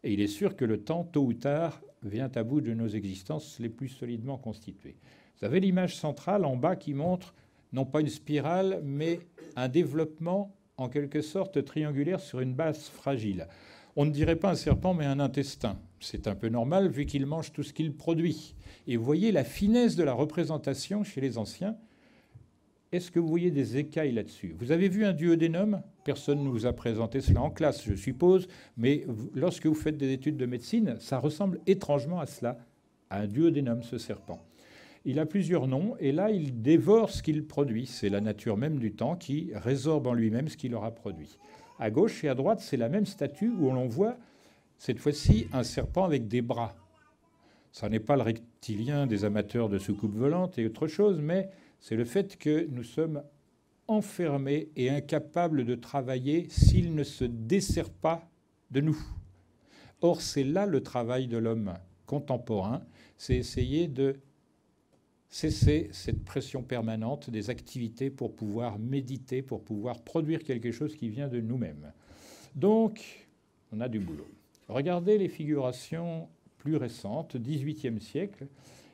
Et il est sûr que le temps, tôt ou tard, vient à bout de nos existences les plus solidement constituées. Vous avez l'image centrale en bas qui montre non pas une spirale, mais un développement en quelque sorte triangulaire sur une base fragile. On ne dirait pas un serpent, mais un intestin. C'est un peu normal vu qu'il mange tout ce qu'il produit. Et vous voyez la finesse de la représentation chez les anciens. Est-ce que vous voyez des écailles là-dessus? Vous avez vu un duodénum? Personne ne vous a présenté cela en classe, je suppose, mais lorsque vous faites des études de médecine, ça ressemble étrangement à cela, à un duodénum, ce serpent. Il a plusieurs noms, et là, il dévore ce qu'il produit. C'est la nature même du temps qui résorbe en lui-même ce qu'il aura produit. À gauche et à droite, c'est la même statue où l'on voit, cette fois-ci, un serpent avec des bras. Ça n'est pas le reptilien des amateurs de soucoupes volantes et autre chose, mais c'est le fait que nous sommes enfermés et incapables de travailler s'il ne se dessert pas de nous. Or, c'est là le travail de l'homme contemporain, c'est essayer de cesser cette pression permanente des activités pour pouvoir méditer, pour pouvoir produire quelque chose qui vient de nous-mêmes. Donc, on a du boulot. Regardez les figurations plus récentes, 18e siècle,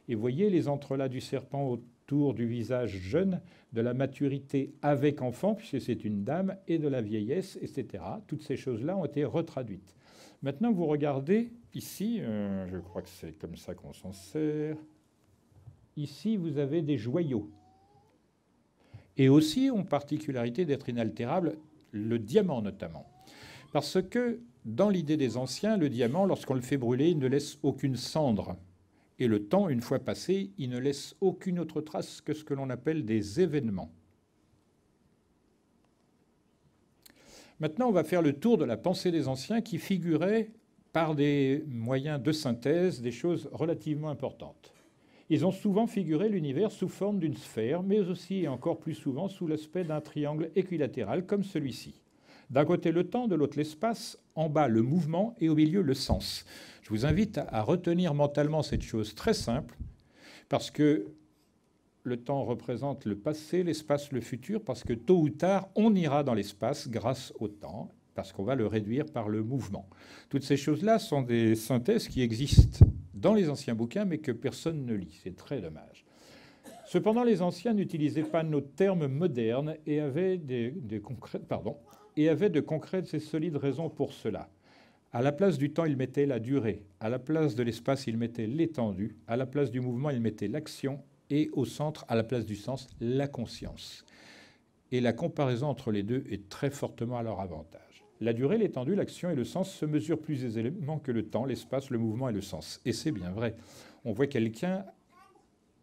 et voyez les entrelacs du serpent autour du visage jeune, de la maturité avec enfant, puisque c'est une dame, et de la vieillesse, etc. Toutes ces choses-là ont été retraduites. Maintenant, vous regardez ici, je crois que c'est comme ça qu'on s'en sert. Ici, vous avez des joyaux. Et aussi, ont particularité d'être inaltérables, le diamant notamment. Parce que, dans l'idée des anciens, le diamant, lorsqu'on le fait brûler, il ne laisse aucune cendre. Et le temps, une fois passé, il ne laisse aucune autre trace que ce que l'on appelle des événements. Maintenant, on va faire le tour de la pensée des anciens qui figurait par des moyens de synthèse des choses relativement importantes. Ils ont souvent figuré l'univers sous forme d'une sphère, mais aussi et encore plus souvent sous l'aspect d'un triangle équilatéral comme celui-ci. D'un côté le temps, de l'autre l'espace, en bas le mouvement et au milieu le sens. Je vous invite à retenir mentalement cette chose très simple, parce que le temps représente le passé, l'espace le futur, parce que tôt ou tard on ira dans l'espace grâce au temps, parce qu'on va le réduire par le mouvement. Toutes ces choses-là sont des synthèses qui existent dans les anciens bouquins, mais que personne ne lit. C'est très dommage. Cependant, les anciens n'utilisaient pas nos termes modernes et avaient de concrètes et solides raisons pour cela. À la place du temps, ils mettaient la durée. À la place de l'espace, ils mettaient l'étendue. À la place du mouvement, ils mettaient l'action. Et au centre, à la place du sens, la conscience. Et la comparaison entre les deux est très fortement à leur avantage. La durée, l'étendue, l'action et le sens se mesurent plus aisément que le temps, l'espace, le mouvement et le sens. Et c'est bien vrai. On voit quelqu'un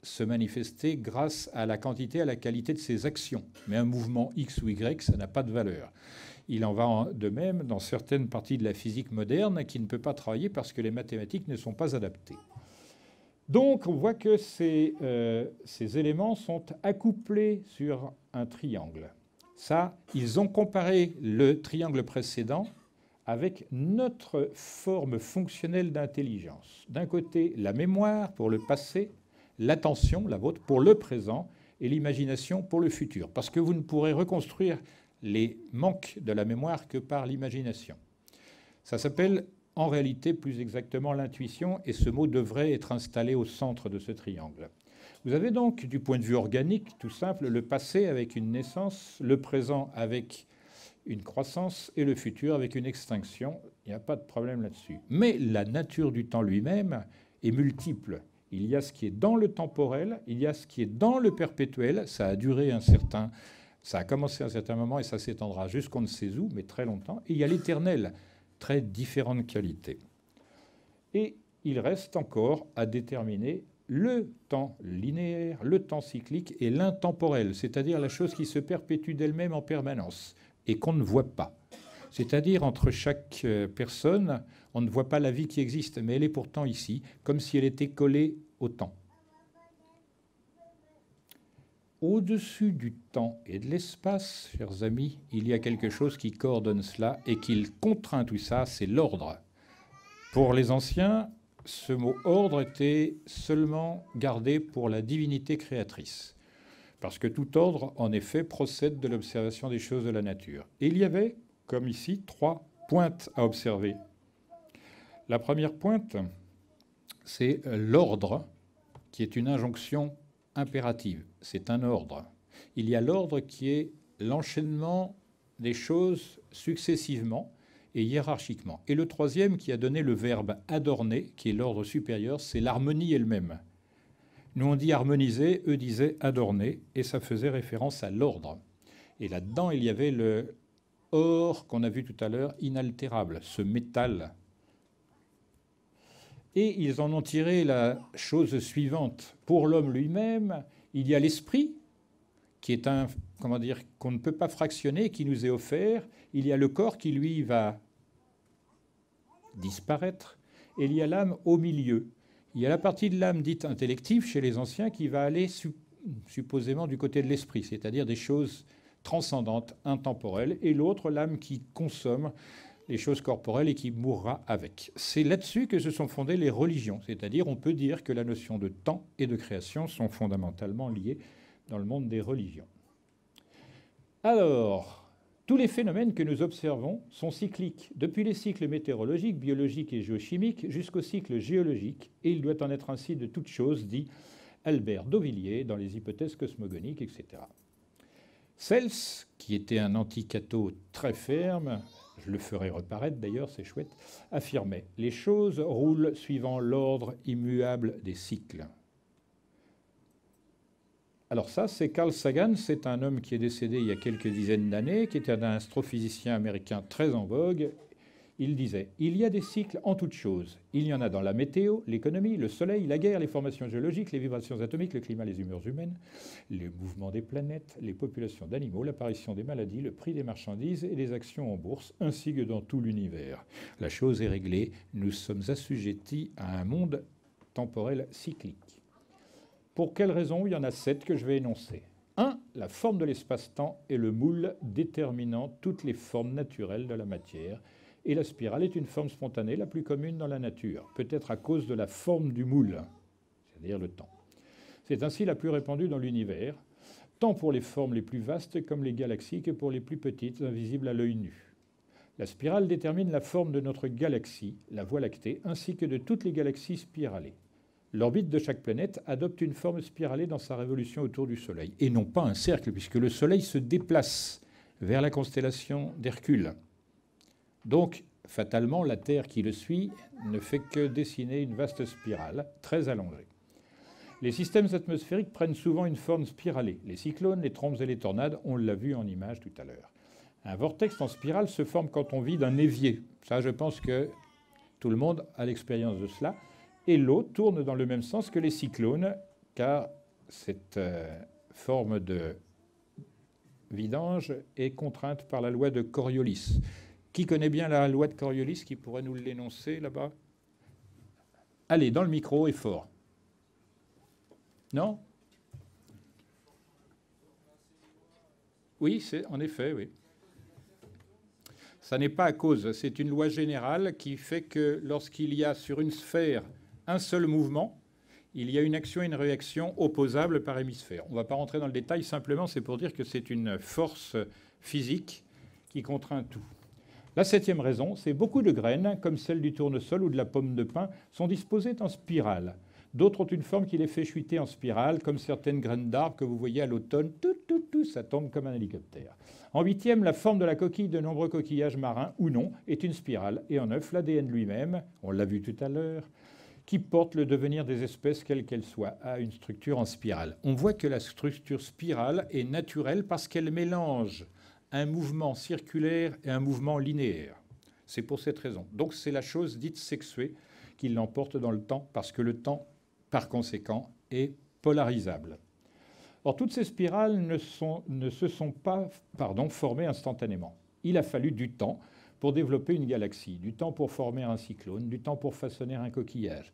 se manifester grâce à la quantité, à la qualité de ses actions. Mais un mouvement X ou Y, ça n'a pas de valeur. Il en va de même dans certaines parties de la physique moderne qui ne peut pas travailler parce que les mathématiques ne sont pas adaptées. Donc on voit que ces éléments sont accouplés sur un triangle. Ça, ils ont comparé le triangle précédent avec notre forme fonctionnelle d'intelligence. D'un côté, la mémoire pour le passé, l'attention, la vôtre, pour le présent, et l'imagination pour le futur. Parce que vous ne pourrez reconstruire les manques de la mémoire que par l'imagination. Ça s'appelle en réalité plus exactement l'intuition, et ce mot devrait être installé au centre de ce triangle. Vous avez donc, du point de vue organique, tout simple, le passé avec une naissance, le présent avec une croissance et le futur avec une extinction. Il n'y a pas de problème là-dessus. Mais la nature du temps lui-même est multiple. Il y a ce qui est dans le temporel, il y a ce qui est dans le perpétuel. Ça a duré ça a commencé à un certain moment et ça s'étendra jusqu'on ne sait où, mais très longtemps. Et il y a l'éternel, très différentes qualités. Et il reste encore à déterminer le temps linéaire, le temps cyclique et l'intemporel, c'est-à-dire la chose qui se perpétue d'elle-même en permanence et qu'on ne voit pas. C'est-à-dire entre chaque personne, on ne voit pas la vie qui existe, mais elle est pourtant ici, comme si elle était collée au temps. Au-dessus du temps et de l'espace, chers amis, il y a quelque chose qui coordonne cela et qui contraint tout ça, c'est l'ordre. Pour les anciens, ce mot ordre était seulement gardé pour la divinité créatrice. Parce que tout ordre, en effet, procède de l'observation des choses de la nature. Et il y avait, comme ici, 3 pointes à observer. La première pointe, c'est l'ordre, qui est une injonction impérative. C'est un ordre. Il y a l'ordre qui est l'enchaînement des choses successivement et hiérarchiquement. Et le troisième, qui a donné le verbe adorner, qui est l'ordre supérieur, c'est l'harmonie elle-même. Nous, on dit harmoniser, eux disaient adorner, et ça faisait référence à l'ordre. Et là-dedans, il y avait le or qu'on a vu tout à l'heure, inaltérable, ce métal. Et ils en ont tiré la chose suivante. Pour l'homme lui-même, il y a l'esprit, qui est qu'on ne peut pas fractionner, qui nous est offert. Il y a le corps qui, lui, va disparaître. Et il y a l'âme au milieu. Il y a la partie de l'âme dite intellective chez les anciens qui va aller supposément du côté de l'esprit, c'est-à-dire des choses transcendantes, intemporelles, et l'autre, l'âme qui consomme les choses corporelles et qui mourra avec. C'est là-dessus que se sont fondées les religions, c'est-à-dire on peut dire que la notion de temps et de création sont fondamentalement liées dans le monde des religions. Alors, tous les phénomènes que nous observons sont cycliques, depuis les cycles météorologiques, biologiques et géochimiques jusqu'au cycle géologique, et il doit en être ainsi de toutes choses, dit Albert d'Auvilliers dans les hypothèses cosmogoniques, etc. Cels, qui était un anti-catho très ferme, je le ferai reparaître d'ailleurs, c'est chouette, affirmait « Les choses roulent suivant l'ordre immuable des cycles ». Alors ça, c'est Carl Sagan, c'est un homme qui est décédé il y a quelques dizaines d'années, qui était un astrophysicien américain très en vogue. Il disait « Il y a des cycles en toutes choses. Il y en a dans la météo, l'économie, le soleil, la guerre, les formations géologiques, les vibrations atomiques, le climat, les humeurs humaines, les mouvements des planètes, les populations d'animaux, l'apparition des maladies, le prix des marchandises et les actions en bourse, ainsi que dans tout l'univers. La chose est réglée. Nous sommes assujettis à un monde temporel cyclique. » Pour quelles raisons? Il y en a 7 que je vais énoncer. 1. La forme de l'espace-temps est le moule déterminant toutes les formes naturelles de la matière. Et la spirale est une forme spontanée la plus commune dans la nature, peut-être à cause de la forme du moule, c'est-à-dire le temps. C'est ainsi la plus répandue dans l'univers, tant pour les formes les plus vastes comme les galaxies que pour les plus petites, invisibles à l'œil nu. La spirale détermine la forme de notre galaxie, la Voie lactée, ainsi que de toutes les galaxies spiralées. L'orbite de chaque planète adopte une forme spiralée dans sa révolution autour du Soleil, et non pas un cercle, puisque le Soleil se déplace vers la constellation d'Hercule. Donc, fatalement, la Terre qui le suit ne fait que dessiner une vaste spirale, très allongée. Les systèmes atmosphériques prennent souvent une forme spiralée. Les cyclones, les trombes et les tornades, on l'a vu en image tout à l'heure. Un vortex en spirale se forme quand on vide un évier. Ça, je pense que tout le monde a l'expérience de cela. Et l'eau tourne dans le même sens que les cyclones, car cette forme de vidange est contrainte par la loi de Coriolis. Qui connaît bien la loi de Coriolis, qui pourrait nous l'énoncer là-bas? Allez, dans le micro et fort. Non? Oui, en effet, oui. Ça n'est pas à cause, c'est une loi générale qui fait que lorsqu'il y a sur une sphère un seul mouvement, il y a une action et une réaction opposables par hémisphère. On ne va pas rentrer dans le détail, simplement c'est pour dire que c'est une force physique qui contraint tout. La septième raison, c'est beaucoup de graines, comme celle du tournesol ou de la pomme de pin, sont disposées en spirale. D'autres ont une forme qui les fait chuter en spirale, comme certaines graines d'arbres que vous voyez à l'automne. Tout, ça tombe comme un hélicoptère. En huitième, la forme de la coquille de nombreux coquillages marins, ou non, est une spirale. Et en neuf, l'ADN lui-même, on l'a vu tout à l'heure, qui porte le devenir des espèces, quelle qu'elle soit, a une structure en spirale. On voit que la structure spirale est naturelle parce qu'elle mélange un mouvement circulaire et un mouvement linéaire. C'est pour cette raison. Donc c'est la chose dite sexuée qui l'emporte dans le temps, parce que le temps, par conséquent, est polarisable. Or, toutes ces spirales ne se sont pas formées instantanément. Il a fallu du temps pour développer une galaxie, du temps pour former un cyclone, du temps pour façonner un coquillage.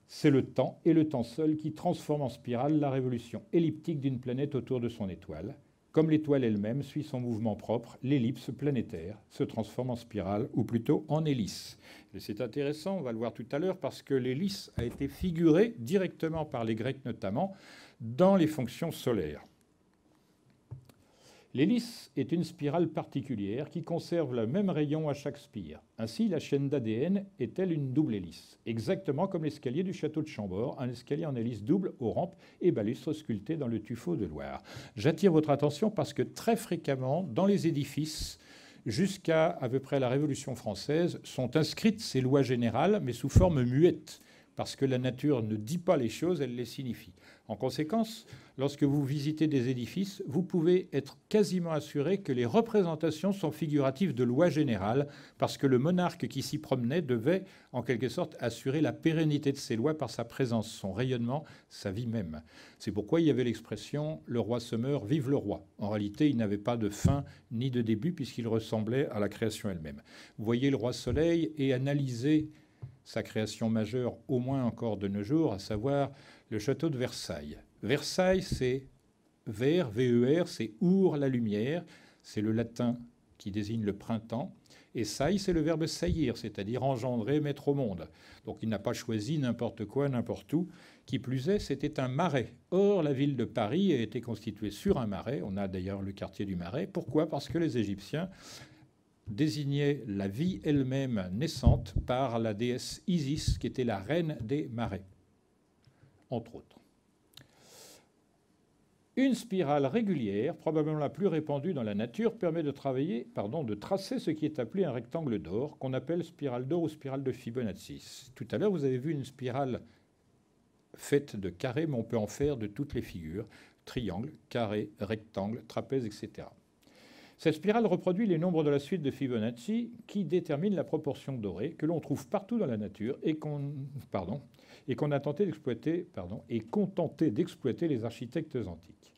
C'est le temps, et le temps seul, qui transforme en spirale la révolution elliptique d'une planète autour de son étoile. Comme l'étoile elle-même suit son mouvement propre, l'ellipse planétaire se transforme en spirale, ou plutôt en hélice. Et c'est intéressant, on va le voir tout à l'heure, parce que l'hélice a été figurée directement par les Grecs notamment dans les fonctions solaires. L'hélice est une spirale particulière qui conserve le même rayon à chaque spire. Ainsi, la chaîne d'ADN est-elle une double hélice, exactement comme l'escalier du château de Chambord, un escalier en hélice double aux rampes et balustres sculptés dans le tuffeau de Loire. J'attire votre attention parce que très fréquemment, dans les édifices, jusqu'à à peu près la Révolution française, sont inscrites ces lois générales, mais sous forme muette, parce que la nature ne dit pas les choses, elle les signifie. En conséquence, lorsque vous visitez des édifices, vous pouvez être quasiment assuré que les représentations sont figuratives de lois générales, parce que le monarque qui s'y promenait devait, en quelque sorte, assurer la pérennité de ces lois par sa présence, son rayonnement, sa vie même. C'est pourquoi il y avait l'expression « le roi se meurt, vive le roi ». En réalité, il n'avait pas de fin ni de début, puisqu'il ressemblait à la création elle-même. Vous voyez le roi Soleil et analysez sa création majeure, au moins encore de nos jours, à savoir le château de Versailles. Versailles, c'est ver, V-E-R, c'est our, la lumière, c'est le latin qui désigne le printemps, et saille, c'est le verbe saillir, c'est-à-dire engendrer, mettre au monde. Donc il n'a pas choisi n'importe quoi, n'importe où. Qui plus est, c'était un marais. Or, la ville de Paris a été constituée sur un marais, on a d'ailleurs le quartier du Marais. Pourquoi ? Parce que les Égyptiens désignait la vie elle-même naissante par la déesse Isis, qui était la reine des marais, entre autres. Une spirale régulière, probablement la plus répandue dans la nature, permet de tracer ce qui est appelé un rectangle d'or, qu'on appelle spirale d'or ou spirale de Fibonacci. Tout à l'heure, vous avez vu une spirale faite de carrés, mais on peut en faire de toutes les figures, triangle, carré, rectangle, trapèze, etc. Cette spirale reproduit les nombres de la suite de Fibonacci qui déterminent la proportion dorée que l'on trouve partout dans la nature et qu'on a tenté d'exploiter et qu'ont tenté d'exploiter les architectes antiques.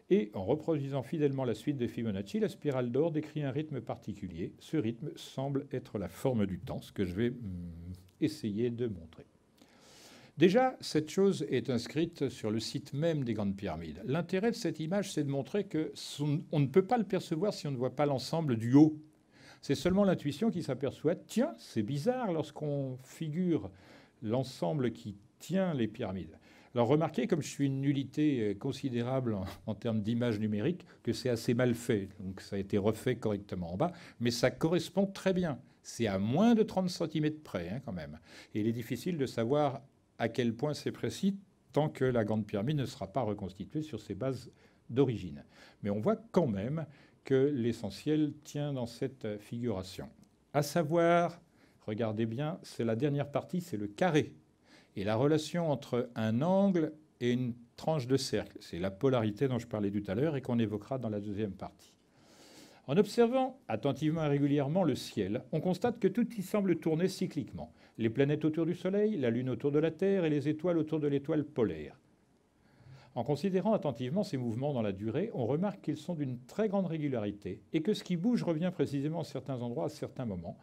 Et en reproduisant fidèlement la suite de Fibonacci, la spirale d'or décrit un rythme particulier. Ce rythme semble être la forme du temps, ce que je vais essayer de montrer. Déjà, cette chose est inscrite sur le site même des Grandes Pyramides. L'intérêt de cette image, c'est de montrer qu'on ne peut pas le percevoir si on ne voit pas l'ensemble du haut. C'est seulement l'intuition qui s'aperçoit, tiens, c'est bizarre lorsqu'on figure l'ensemble qui tient les pyramides. Alors remarquez, comme je suis une nullité considérable en termes d'image numérique, que c'est assez mal fait. Donc ça a été refait correctement en bas, mais ça correspond très bien. C'est à moins de 30 cm près, quand même. Et il est difficile de savoir à quel point c'est précis tant que la Grande Pyramide ne sera pas reconstituée sur ses bases d'origine. Mais on voit quand même que l'essentiel tient dans cette figuration. À savoir, regardez bien, c'est la dernière partie, c'est le carré. Et la relation entre un angle et une tranche de cercle, c'est la polarité dont je parlais tout à l'heure et qu'on évoquera dans la deuxième partie. En observant attentivement et régulièrement le ciel, on constate que tout y semble tourner cycliquement. Les planètes autour du Soleil, la Lune autour de la Terre et les étoiles autour de l'étoile polaire. En considérant attentivement ces mouvements dans la durée, on remarque qu'ils sont d'une très grande régularité et que ce qui bouge revient précisément à certains endroits à certains moments,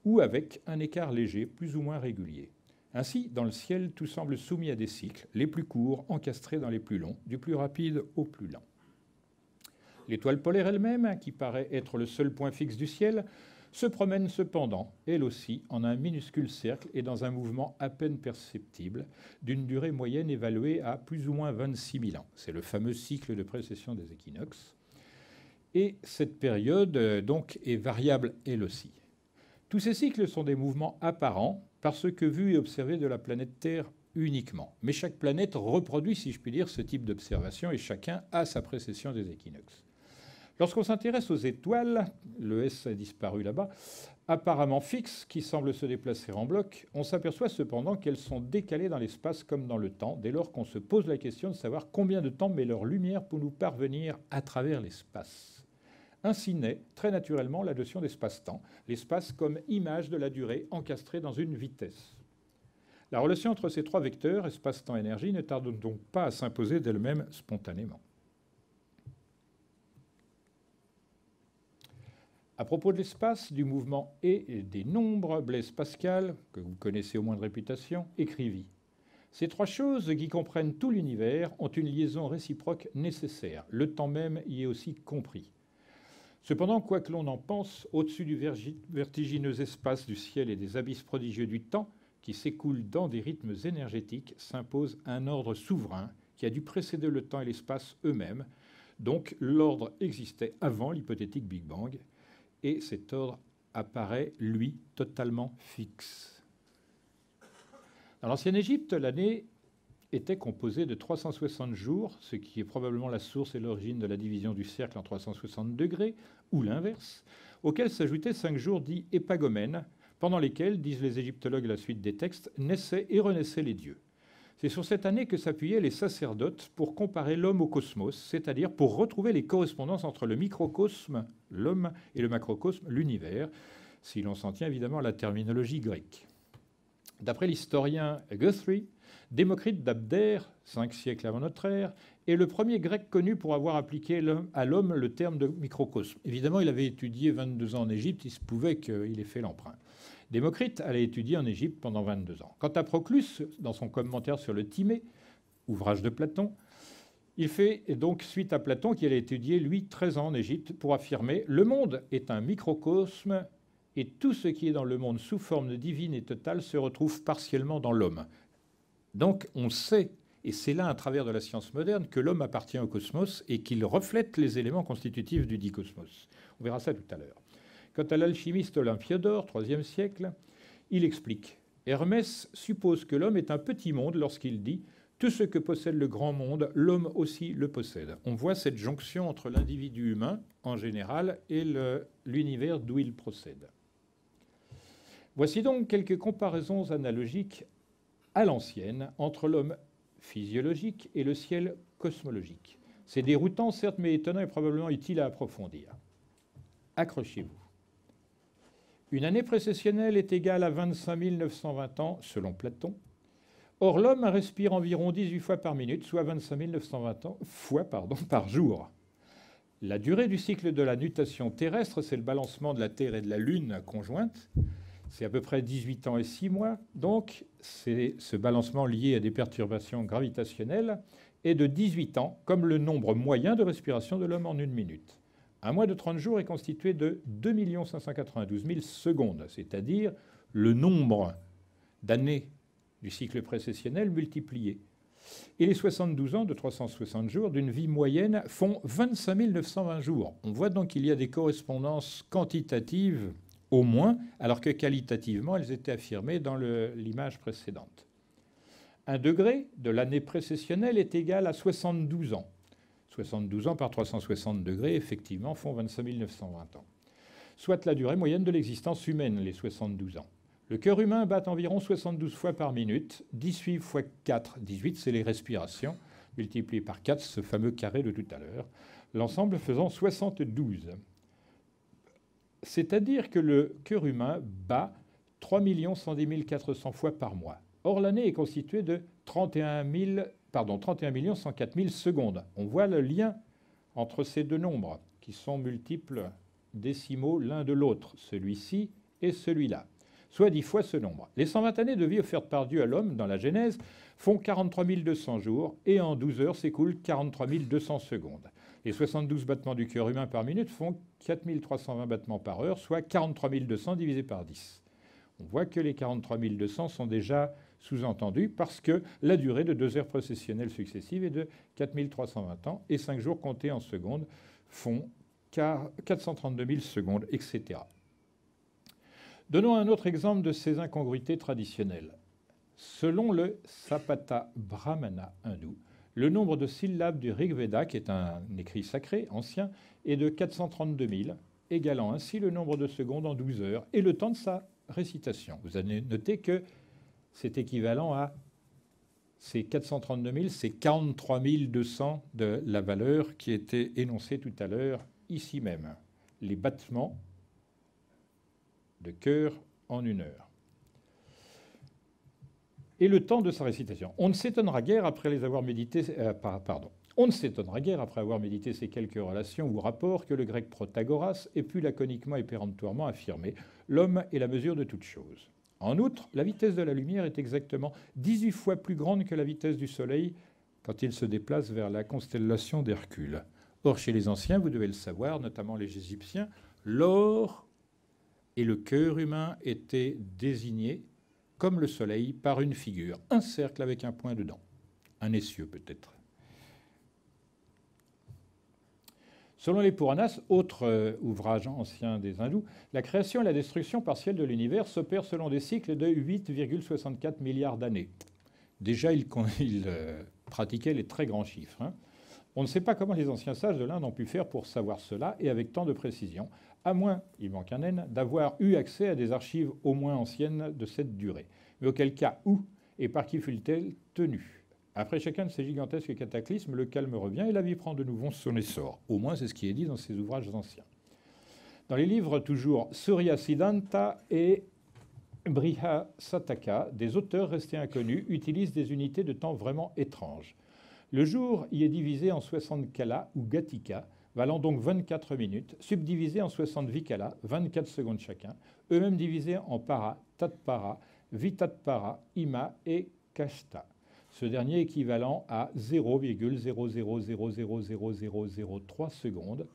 ou avec un écart léger plus ou moins régulier. Ainsi, dans le ciel, tout semble soumis à des cycles, les plus courts encastrés dans les plus longs, du plus rapide au plus lent. L'étoile polaire elle-même, qui paraît être le seul point fixe du ciel, se promène cependant, elle aussi, en un minuscule cercle et dans un mouvement à peine perceptible, d'une durée moyenne évaluée à plus ou moins 26 000 ans. C'est le fameux cycle de précession des équinoxes. Et cette période, donc, est variable elle aussi. Tous ces cycles sont des mouvements apparents parce que vus et observés de la planète Terre uniquement. Mais chaque planète reproduit, si je puis dire, ce type d'observation et chacun a sa précession des équinoxes. Lorsqu'on s'intéresse aux étoiles, le S a disparu là-bas, apparemment fixes, qui semblent se déplacer en bloc, on s'aperçoit cependant qu'elles sont décalées dans l'espace comme dans le temps, dès lors qu'on se pose la question de savoir combien de temps met leur lumière pour nous parvenir à travers l'espace. Ainsi naît très naturellement la notion d'espace-temps, l'espace comme image de la durée encastrée dans une vitesse. La relation entre ces trois vecteurs, espace, temps, énergie, ne tarde donc pas à s'imposer d'elle-même spontanément. À propos de l'espace, du mouvement et des nombres, Blaise Pascal, que vous connaissez au moins de réputation, écrivit « Ces trois choses qui comprennent tout l'univers ont une liaison réciproque nécessaire. Le temps même y est aussi compris. Cependant, quoi que l'on en pense, au-dessus du vertigineux espace du ciel et des abysses prodigieux du temps, qui s'écoulent dans des rythmes énergétiques, s'impose un ordre souverain qui a dû précéder le temps et l'espace eux-mêmes. Donc l'ordre existait avant l'hypothétique Big Bang, et cet ordre apparaît, lui, totalement fixe. Dans l'ancienne Égypte, l'année était composée de 360 jours, ce qui est probablement la source et l'origine de la division du cercle en 360 degrés, ou l'inverse, auxquels s'ajoutaient 5 jours dits épagomènes, pendant lesquels, disent les égyptologues à la suite des textes, naissaient et renaissaient les dieux. C'est sur cette année que s'appuyaient les sacerdotes pour comparer l'homme au cosmos, c'est-à-dire pour retrouver les correspondances entre le microcosme, l'homme, et le macrocosme, l'univers, si l'on s'en tient évidemment à la terminologie grecque. D'après l'historien Guthrie, Démocrite d'Abdère, 5 siècles avant notre ère, est le premier grec connu pour avoir appliqué à l'homme le terme de microcosme. Évidemment, il avait étudié 22 ans en Égypte, il se pouvait qu'il ait fait l'emprunt. Démocrite allait étudier en Égypte pendant 22 ans. Quant à Proclus, dans son commentaire sur le Timée, ouvrage de Platon, il fait donc suite à Platon qui allait étudier, lui, 13 ans en Égypte, pour affirmer « Le monde est un microcosme et tout ce qui est dans le monde sous forme divine et totale se retrouve partiellement dans l'homme. » Donc on sait, et c'est là un travers de la science moderne, que l'homme appartient au cosmos et qu'il reflète les éléments constitutifs du dit cosmos. On verra ça tout à l'heure. Quant à l'alchimiste Olympiodore, IIIe siècle, il explique « Hermès suppose que l'homme est un petit monde lorsqu'il dit « Tout ce que possède le grand monde, l'homme aussi le possède ». On voit cette jonction entre l'individu humain, en général, et l'univers d'où il procède. Voici donc quelques comparaisons analogiques à l'ancienne entre l'homme physiologique et le ciel cosmologique. C'est déroutant, certes, mais étonnant et probablement utile à approfondir. Accrochez-vous. Une année précessionnelle est égale à 25 920 ans, selon Platon. Or, l'homme respire environ 18 fois par minute, soit 25 920 fois par jour. La durée du cycle de la nutation terrestre, c'est le balancement de la Terre et de la Lune conjointe, c'est à peu près 18 ans et 6 mois. Donc, c'est ce balancement lié à des perturbations gravitationnelles est de 18 ans, comme le nombre moyen de respiration de l'homme en une minute. Un mois de 30 jours est constitué de 2 592 000 secondes, c'est-à-dire le nombre d'années du cycle précessionnel multiplié. Et les 72 ans de 360 jours d'une vie moyenne font 25 920 jours. On voit donc qu'il y a des correspondances quantitatives au moins, alors que qualitativement, elles étaient affirmées dans l'image précédente. 1 degré de l'année précessionnelle est égal à 72 ans. 72 ans par 360 degrés, effectivement, font 25 920 ans. Soit la durée moyenne de l'existence humaine, les 72 ans. Le cœur humain bat environ 72 fois par minute, 18 fois 4, 18, c'est les respirations, multiplié par 4, ce fameux carré de tout à l'heure, l'ensemble faisant 72. C'est-à-dire que le cœur humain bat 3 110 400 fois par mois. Or, l'année est constituée de 31 104 000 secondes. On voit le lien entre ces deux nombres, qui sont multiples décimaux l'un de l'autre, celui-ci et celui-là, soit 10 fois ce nombre. Les 120 années de vie offertes par Dieu à l'homme dans la Genèse font 43 200 jours, et en 12 heures s'écoulent 43 200 secondes. Et 72 battements du cœur humain par minute font 4320 battements par heure, soit 43 200 divisé par 10. On voit que les 43 200 sont déjà sous-entendus parce que la durée de 2 heures processionnelles successives est de 4320 ans et 5 jours comptés en secondes font 432 000 secondes, etc. Donnons un autre exemple de ces incongruités traditionnelles. Selon le Sapata Brahmana hindou, le nombre de syllabes du Rig Veda, qui est un écrit sacré ancien, est de 432 000, égalant ainsi le nombre de secondes en 12 heures et le temps de sa récitation. Vous avez noté que c'est équivalent à ces 432 000, c'est 43 200 de la valeur qui était énoncée tout à l'heure, ici même. Les battements de cœur en 1 heure. Et le temps de sa récitation. On ne s'étonnera guère après avoir médité ces quelques relations ou rapports que le grec Protagoras ait pu laconiquement et péremptoirement affirmer « L'homme est la mesure de toute chose ». En outre, la vitesse de la lumière est exactement 18 fois plus grande que la vitesse du Soleil quand il se déplace vers la constellation d'Hercule. Or, chez les anciens, vous devez le savoir, notamment les Égyptiens, l'or et le cœur humain étaient désignés comme le Soleil par une figure, un cercle avec un point dedans, un essieu peut-être. Selon les Puranas, autre ouvrage ancien des hindous, la création et la destruction partielle de l'univers s'opèrent selon des cycles de 8,64 milliards d'années. Déjà, il pratiquait les très grands chiffres. On ne sait pas comment les anciens sages de l'Inde ont pu faire pour savoir cela et avec tant de précision, à moins, il manque un N, d'avoir eu accès à des archives au moins anciennes de cette durée. Mais auquel cas, où et par qui fut-elle tenue ? Après chacun de ces gigantesques cataclysmes, le calme revient et la vie prend de nouveau son essor. Au moins, c'est ce qui est dit dans ces ouvrages anciens. Dans les livres toujours Surya Siddhanta et Brihasataka, des auteurs restés inconnus utilisent des unités de temps vraiment étranges. Le jour y est divisé en 60 kalas ou gatika, valant donc 24 minutes, subdivisés en 60 vikala, 24 secondes chacun, eux-mêmes divisés en para, tatpara, vitatpara, ima et kashta. Ce dernier équivalent à 0,00000003 secondes,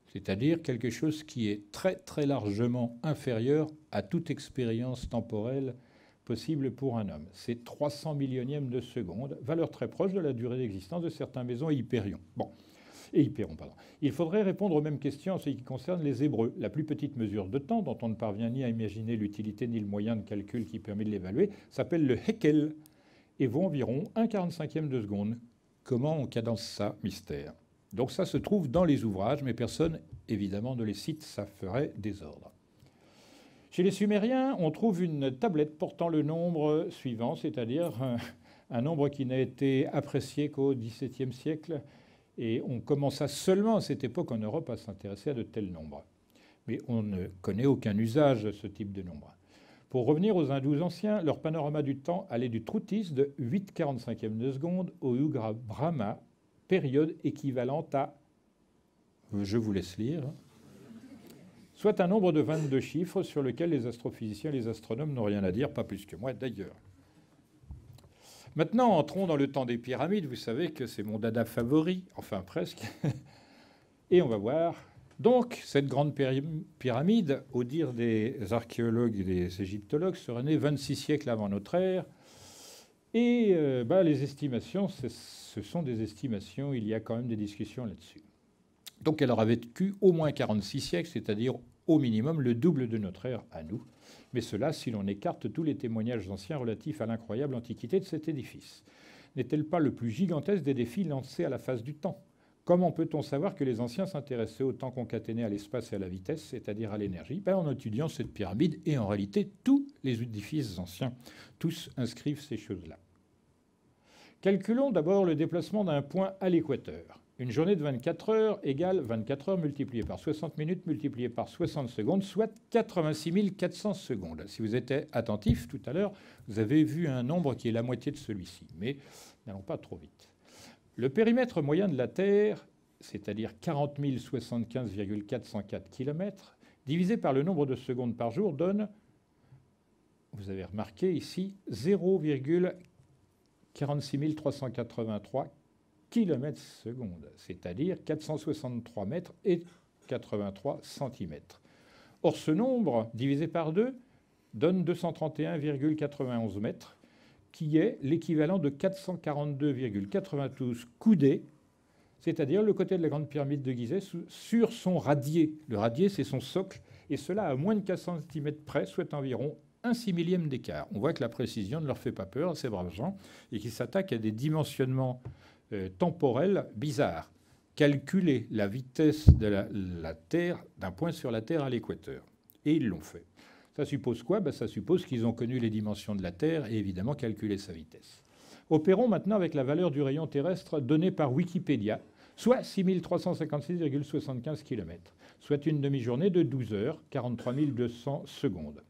c'est-à-dire quelque chose qui est très très largement inférieur à toute expérience temporelle possible pour un homme. C'est 300 millionièmes de seconde, valeur très proche de la durée d'existence de certains mésons et hypérions. Il faudrait répondre aux mêmes questions en ce qui concerne les Hébreux. La plus petite mesure de temps, dont on ne parvient ni à imaginer l'utilité ni le moyen de calcul qui permet de l'évaluer, s'appelle le Hekel et vaut environ 1/45e de seconde. Comment on cadence ça, mystère. Donc ça se trouve dans les ouvrages, mais personne, évidemment, ne les cite, ça ferait désordre. Chez les Sumériens, on trouve une tablette portant le nombre suivant, c'est-à-dire un nombre qui n'a été apprécié qu'au XVIIe siècle, et on commença seulement à cette époque en Europe à s'intéresser à de tels nombres. Mais on ne connaît aucun usage de ce type de nombre. Pour revenir aux hindous anciens, leur panorama du temps allait du Trutis de 8/45e de seconde au Yugra Brahma, période équivalente à, je vous laisse lire, soit un nombre de 22 chiffres sur lequel les astrophysiciens et les astronomes n'ont rien à dire, pas plus que moi d'ailleurs. Maintenant, entrons dans le temps des pyramides. Vous savez que c'est mon dada favori, enfin presque. Et on va voir. Donc, cette grande pyramide, au dire des archéologues et des égyptologues, serait née 26 siècles avant notre ère. Et les estimations, ce sont des estimations, il y a quand même des discussions là-dessus. Donc elle aurait vécu au moins 46 siècles, c'est-à-dire au minimum le double de notre ère à nous. Mais cela si l'on écarte tous les témoignages anciens relatifs à l'incroyable antiquité de cet édifice. N'est-elle pas le plus gigantesque des défis lancés à la face du temps ? Comment peut-on savoir que les anciens s'intéressaient au temps concaténé à l'espace et à la vitesse, c'est-à-dire à l'énergie ? En étudiant cette pyramide, et en réalité tous les édifices anciens, tous inscrivent ces choses-là. Calculons d'abord le déplacement d'un point à l'équateur. Une journée de 24 heures égale 24 heures multipliées par 60 minutes multipliées par 60 secondes, soit 86 400 secondes. Si vous étiez attentif tout à l'heure, vous avez vu un nombre qui est la moitié de celui-ci, mais n'allons pas trop vite. Le périmètre moyen de la Terre, c'est-à-dire 40 075,404 km, divisé par le nombre de secondes par jour, donne, vous avez remarqué ici, 0,46 383 km/s, c'est-à-dire 463 mètres et 83 cm. Or, ce nombre, divisé par 2, donne 231,91 mètres, qui est l'équivalent de 442,92 coudées, c'est-à-dire le côté de la Grande Pyramide de Gizeh sur son radier. Le radier, c'est son socle, et cela à moins de 4 cm près, soit environ 1/6000 d'écart. On voit que la précision ne leur fait pas peur à ces braves gens, et qu'ils s'attaquent à des dimensionnements temporels bizarres. Calculer la vitesse de la Terre, d'un point sur la Terre à l'équateur. Et ils l'ont fait. Ça suppose quoi? Ça suppose qu'ils ont connu les dimensions de la Terre et évidemment calculé sa vitesse. Opérons maintenant avec la valeur du rayon terrestre donnée par Wikipédia, soit 6356,75 km, soit une demi-journée de 12 heures, 43 200 secondes.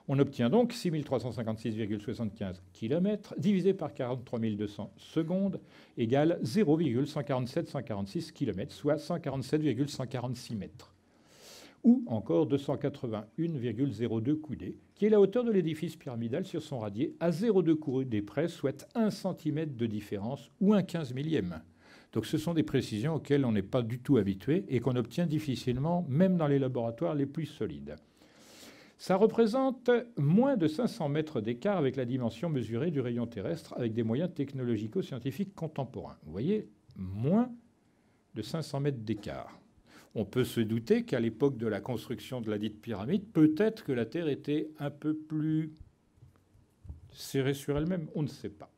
On obtient donc 6356,75 km divisé par 43 200 secondes égale 0,147 km, soit 147,146 mètres. Ou encore 281,02 coudées, qui est la hauteur de l'édifice pyramidal sur son radier, à 0,2 coudées près, soit 1 cm de différence, ou un 15 millième. Donc ce sont des précisions auxquelles on n'est pas du tout habitué et qu'on obtient difficilement, même dans les laboratoires les plus solides. Ça représente moins de 500 mètres d'écart avec la dimension mesurée du rayon terrestre avec des moyens technologico-scientifiques contemporains. Vous voyez, moins de 500 mètres d'écart. On peut se douter qu'à l'époque de la construction de la dite pyramide, peut-être que la Terre était un peu plus serrée sur elle-même, on ne sait pas.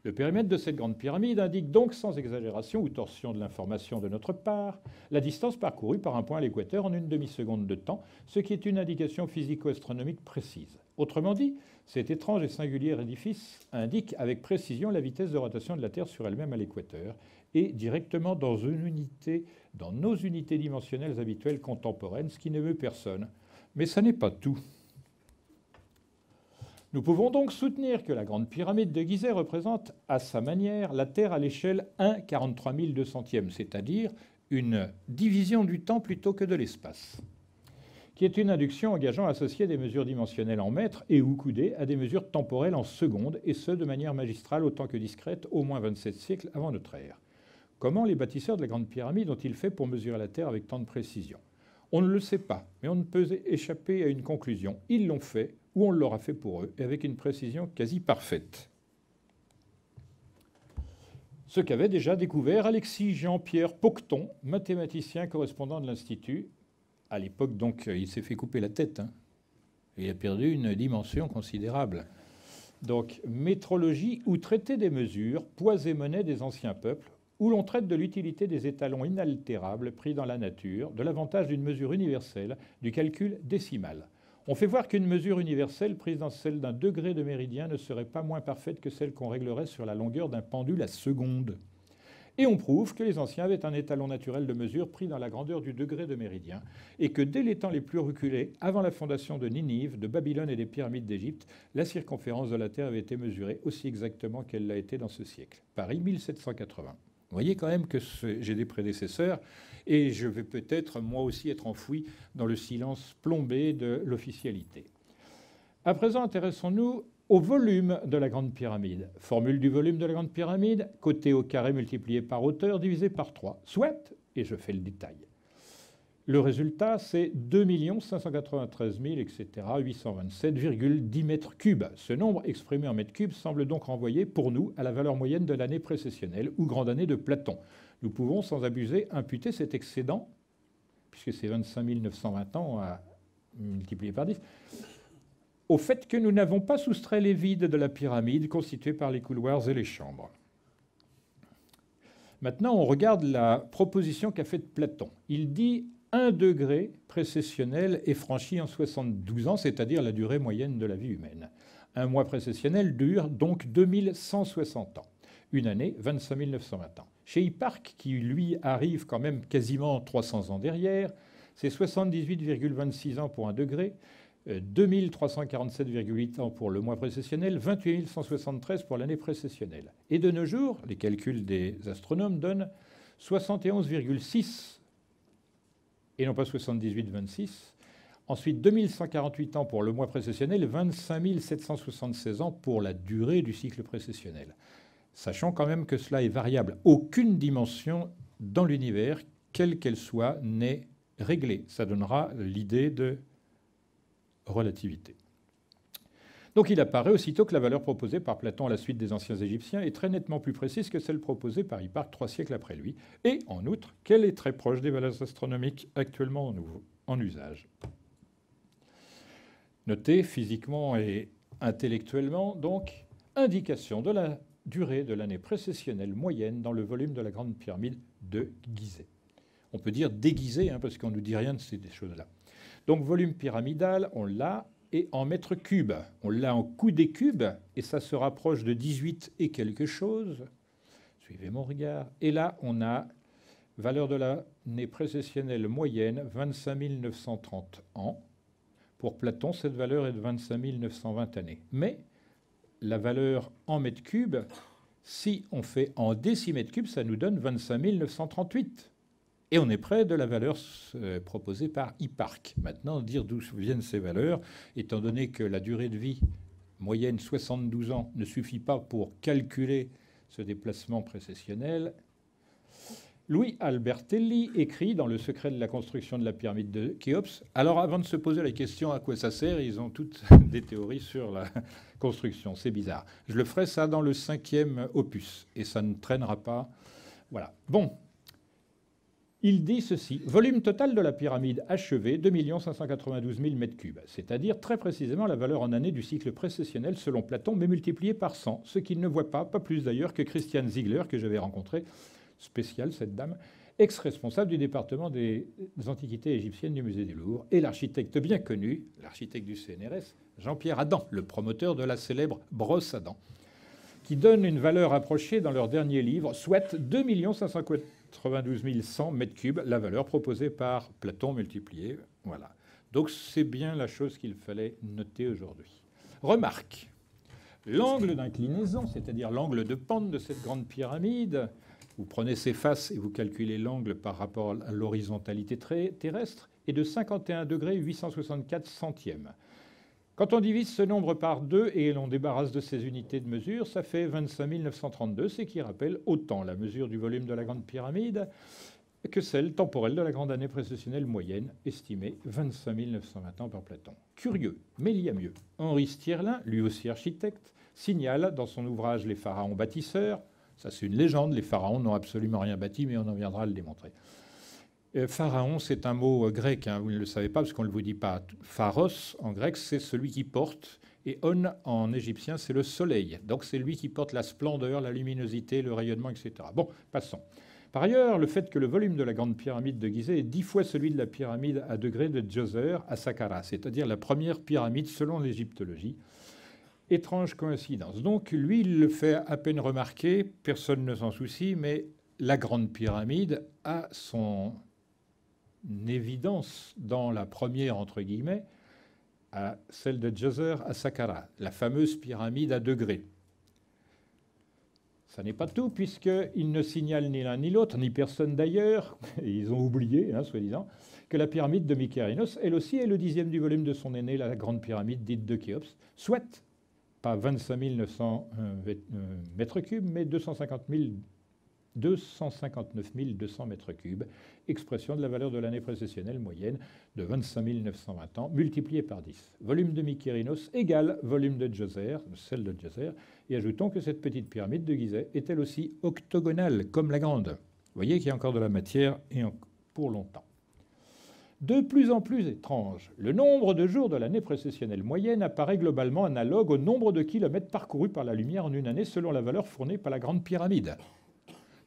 Le périmètre de cette grande pyramide indique donc, sans exagération ou torsion de l'information de notre part, la distance parcourue par un point à l'équateur en une demi-seconde de temps, ce qui est une indication physico-astronomique précise. Autrement dit, cet étrange et singulier édifice indique avec précision la vitesse de rotation de la Terre sur elle-même à l'équateur et directement dans nos unités dimensionnelles habituelles contemporaines, ce qui n'émeut personne. Mais ça n'est pas tout. Nous pouvons donc soutenir que la grande pyramide de Gizeh représente, à sa manière, la Terre à l'échelle 1/43 200e, c'est-à-dire une division du temps plutôt que de l'espace, qui est une induction engageant à associer des mesures dimensionnelles en mètres et ou coudées à des mesures temporelles en secondes, et ce de manière magistrale autant que discrète, au moins 27 siècles avant notre ère. Comment les bâtisseurs de la grande pyramide ont-ils fait pour mesurer la Terre avec tant de précision? On ne le sait pas, mais on ne peut échapper à une conclusion. Ils l'ont fait, ou on l'aura fait pour eux, et avec une précision quasi parfaite. Ce qu'avait déjà découvert Alexis Jean-Pierre Pocton, mathématicien correspondant de l'Institut. À l'époque, donc, il s'est fait couper la tête. Il a perdu une dimension considérable. Donc, métrologie ou traité des mesures, poids et monnaie des anciens peuples, où l'on traite de l'utilité des étalons inaltérables pris dans la nature, de l'avantage d'une mesure universelle, du calcul décimal. On fait voir qu'une mesure universelle prise dans celle d'un degré de méridien ne serait pas moins parfaite que celle qu'on réglerait sur la longueur d'un pendule à seconde. Et on prouve que les anciens avaient un étalon naturel de mesure pris dans la grandeur du degré de méridien, et que dès les temps les plus reculés, avant la fondation de Ninive, de Babylone et des pyramides d'Égypte, la circonférence de la Terre avait été mesurée aussi exactement qu'elle l'a été dans ce siècle. Paris, 1780. Vous voyez quand même que j'ai des prédécesseurs et je vais peut-être moi aussi être enfoui dans le silence plombé de l'officialité. À présent, intéressons-nous au volume de la Grande Pyramide. Formule du volume de la Grande Pyramide, côté au carré multiplié par hauteur divisé par 3, soit, et je fais le détail. Le résultat, c'est 2 593 000, etc., 827,10 mètres cubes. Ce nombre exprimé en mètres cubes semble donc renvoyer, pour nous, à la valeur moyenne de l'année précessionnelle ou grande année de Platon. Nous pouvons, sans abuser, imputer cet excédent, puisque c'est 25 920 ans à multiplier par 10, au fait que nous n'avons pas soustrait les vides de la pyramide constitués par les couloirs et les chambres. Maintenant, on regarde la proposition qu'a faite Platon. Il dit 1 degré précessionnel est franchi en 72 ans, c'est-à-dire la durée moyenne de la vie humaine. Un mois précessionnel dure donc 2160 ans. Une année, 25 920 ans. Chez Hipparque, qui lui arrive quand même quasiment 300 ans derrière, c'est 78,26 ans pour 1 degré, 2347,8 ans pour le mois précessionnel, 28 173 pour l'année précessionnelle. Et de nos jours, les calculs des astronomes donnent 71,6 et non pas 78,26. Ensuite, 2148 ans pour le mois précessionnel, 25 776 ans pour la durée du cycle précessionnel. sachant quand même que cela est variable. Aucune dimension dans l'univers, quelle qu'elle soit, n'est réglée. Ça donnera l'idée de relativité. Donc il apparaît aussitôt que la valeur proposée par Platon à la suite des anciens Égyptiens est très nettement plus précise que celle proposée par Hipparque 3 siècles après lui, et en outre qu'elle est très proche des valeurs astronomiques actuellement en usage. Notez physiquement et intellectuellement, donc, indication de la durée de l'année précessionnelle moyenne dans le volume de la Grande Pyramide de Gizeh. On peut dire déguisé, parce qu'on ne nous dit rien de ces choses-là. Donc volume pyramidal, on l'a, et en mètres cubes. On l'a en coudées cubes, et ça se rapproche de 18 et quelque chose. Suivez mon regard. Et là, on a valeur de l'année précessionnelle moyenne, 25 930 ans. Pour Platon, cette valeur est de 25 920 années. Mais la valeur en mètres cubes, si on fait en décimètres cubes, ça nous donne 25 938. Et on est près de la valeur proposée par Hipparque. Maintenant, dire d'où viennent ces valeurs, étant donné que la durée de vie moyenne 72 ans ne suffit pas pour calculer ce déplacement précessionnel, Louis Albertelli écrit dans Le secret de la construction de la pyramide de Khéops. Alors avant de se poser la question à quoi ça sert, ils ont toutes des théories sur la construction. C'est bizarre. Je le ferai ça dans le 5e opus, et ça ne traînera pas. Voilà. Bon. Il dit ceci, volume total de la pyramide achevée, 2 592 000 m3, c'est-à-dire très précisément la valeur en années du cycle précessionnel selon Platon, mais multiplié par 100, ce qu'il ne voit pas plus d'ailleurs que Christiane Ziegler, que j'avais rencontré, spéciale cette dame, ex-responsable du département des antiquités égyptiennes du musée du Louvre, et l'architecte bien connu, l'architecte du CNRS, Jean-Pierre Adam, le promoteur de la célèbre brosse à dents, qui donne une valeur approchée dans leur dernier livre, soit 2 592 100 m3, la valeur proposée par Platon multipliée. Voilà. Donc c'est bien la chose qu'il fallait noter aujourd'hui. Remarque, l'angle d'inclinaison, c'est-à-dire l'angle de pente de cette grande pyramide, vous prenez ses faces et vous calculez l'angle par rapport à l'horizontalité terrestre, est de 51 degrés 864 centièmes. Quand on divise ce nombre par 2 et l'on débarrasse de ces unités de mesure, ça fait 25 932, ce qui rappelle autant la mesure du volume de la Grande Pyramide que celle temporelle de la grande année précessionnelle moyenne, estimée 25 920 ans par Platon. Curieux, mais il y a mieux. Henri Stierlin, lui aussi architecte, signale dans son ouvrage « Les pharaons bâtisseurs », ça c'est une légende, les pharaons n'ont absolument rien bâti, mais on en viendra à le démontrer. Pharaon, c'est un mot grec, vous ne le savez pas parce qu'on ne vous dit pas. Pharos, en grec, c'est celui qui porte, et on, en égyptien, c'est le soleil. Donc c'est lui qui porte la splendeur, la luminosité, le rayonnement, etc. Bon, passons. Par ailleurs, le fait que le volume de la grande pyramide de Gizeh est 10 fois celui de la pyramide à degrés de Djoser à Saqqara, c'est-à-dire la première pyramide selon l'égyptologie. Étrange coïncidence. Donc lui, il le fait à peine remarquer, personne ne s'en soucie, mais la grande pyramide a son évidence dans la première, entre guillemets, à celle de Djoser à Saqqara, la fameuse pyramide à degrés. Ça n'est pas tout, puisqu'ils ne signalent ni l'un ni l'autre, ni personne d'ailleurs, et ils ont oublié, soi-disant, que la pyramide de Mykérinos, elle aussi, est le 10e du volume de son aîné, la grande pyramide dite de Khéops, soit pas 25 900 mètres cubes, mais 259 200 mètres cubes, expression de la valeur de l'année précessionnelle moyenne de 25 920 ans, multiplié par 10. Volume de Mykérinos égale volume de Djoser, celle de Djoser, et ajoutons que cette petite pyramide de Gizeh est elle aussi octogonale, comme la grande. Vous voyez qu'il y a encore de la matière et pour longtemps. De plus en plus étrange, le nombre de jours de l'année précessionnelle moyenne apparaît globalement analogue au nombre de kilomètres parcourus par la lumière en une année selon la valeur fournie par la grande pyramide.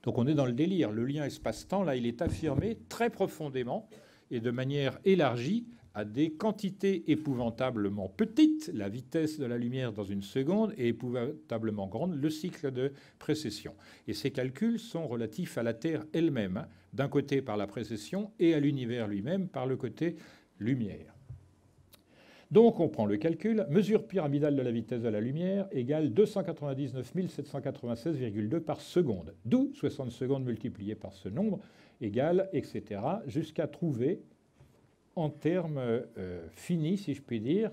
Donc on est dans le délire. Le lien espace-temps, là, il est affirmé très profondément et de manière élargie à des quantités épouvantablement petites, la vitesse de la lumière dans une seconde, et épouvantablement grande, le cycle de précession. Et ces calculs sont relatifs à la Terre elle-même, d'un côté par la précession, et à l'univers lui-même par le côté lumière. Donc on prend le calcul, mesure pyramidale de la vitesse de la lumière égale 299 796,2 par seconde, d'où 60 secondes multipliées par ce nombre égale, etc., jusqu'à trouver en termes finis, si je puis dire,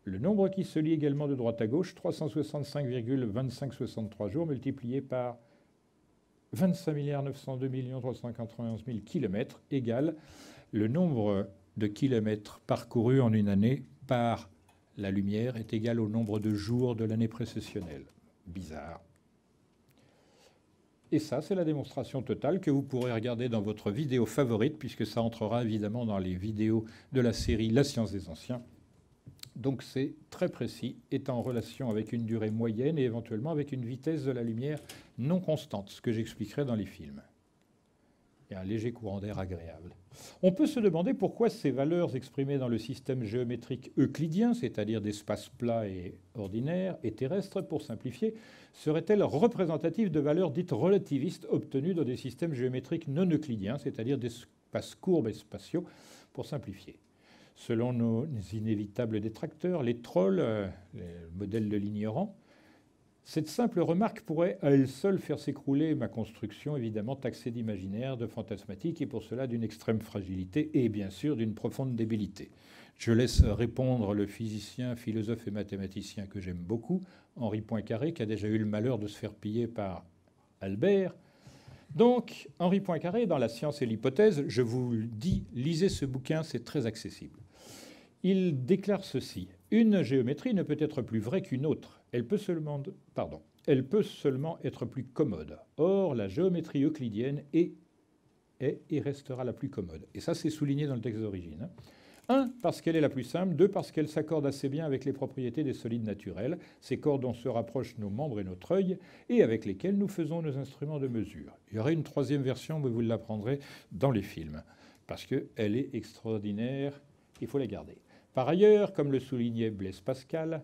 le nombre qui se lit également de droite à gauche, 365,2563 jours multiplié par 25 902 391 000 kilomètres égale le nombre de kilomètres parcourus en une année par la lumière est égal au nombre de jours de l'année précessionnelle. Bizarre. Et ça, c'est la démonstration totale que vous pourrez regarder dans votre vidéo favorite, puisque ça entrera évidemment dans les vidéos de la série La science des anciens. Donc c'est très précis, est en relation avec une durée moyenne et éventuellement avec une vitesse de la lumière non constante, ce que j'expliquerai dans les films. Il y a un léger courant d'air agréable. On peut se demander pourquoi ces valeurs exprimées dans le système géométrique euclidien, c'est-à-dire d'espaces plats et ordinaires et terrestres, pour simplifier, seraient-elles représentatives de valeurs dites relativistes obtenues dans des systèmes géométriques non euclidiens, c'est-à-dire d'espaces courbes et spatiaux, pour simplifier. Selon nos inévitables détracteurs, les trolls, les modèles de l'ignorant, cette simple remarque pourrait à elle seule faire s'écrouler ma construction, évidemment taxée d'imaginaire, de fantasmatique, et pour cela d'une extrême fragilité et bien sûr d'une profonde débilité. Je laisse répondre le physicien, philosophe et mathématicien que j'aime beaucoup, Henri Poincaré, qui a déjà eu le malheur de se faire piller par Albert. Donc, Henri Poincaré, dans La science et l'hypothèse, je vous le dis, lisez ce bouquin, c'est très accessible. Il déclare ceci. Une géométrie ne peut être plus vraie qu'une autre. Elle peut seulement être plus commode. Or, la géométrie euclidienne est et restera la plus commode. Et ça, c'est souligné dans le texte d'origine. 1, parce qu'elle est la plus simple. 2, parce qu'elle s'accorde assez bien avec les propriétés des solides naturels, ces corps dont se rapprochent nos membres et notre œil, et avec lesquels nous faisons nos instruments de mesure. Il y aura une troisième version, mais vous l'apprendrez dans les films, parce qu'elle est extraordinaire, il faut la garder. Par ailleurs, comme le soulignait Blaise Pascal,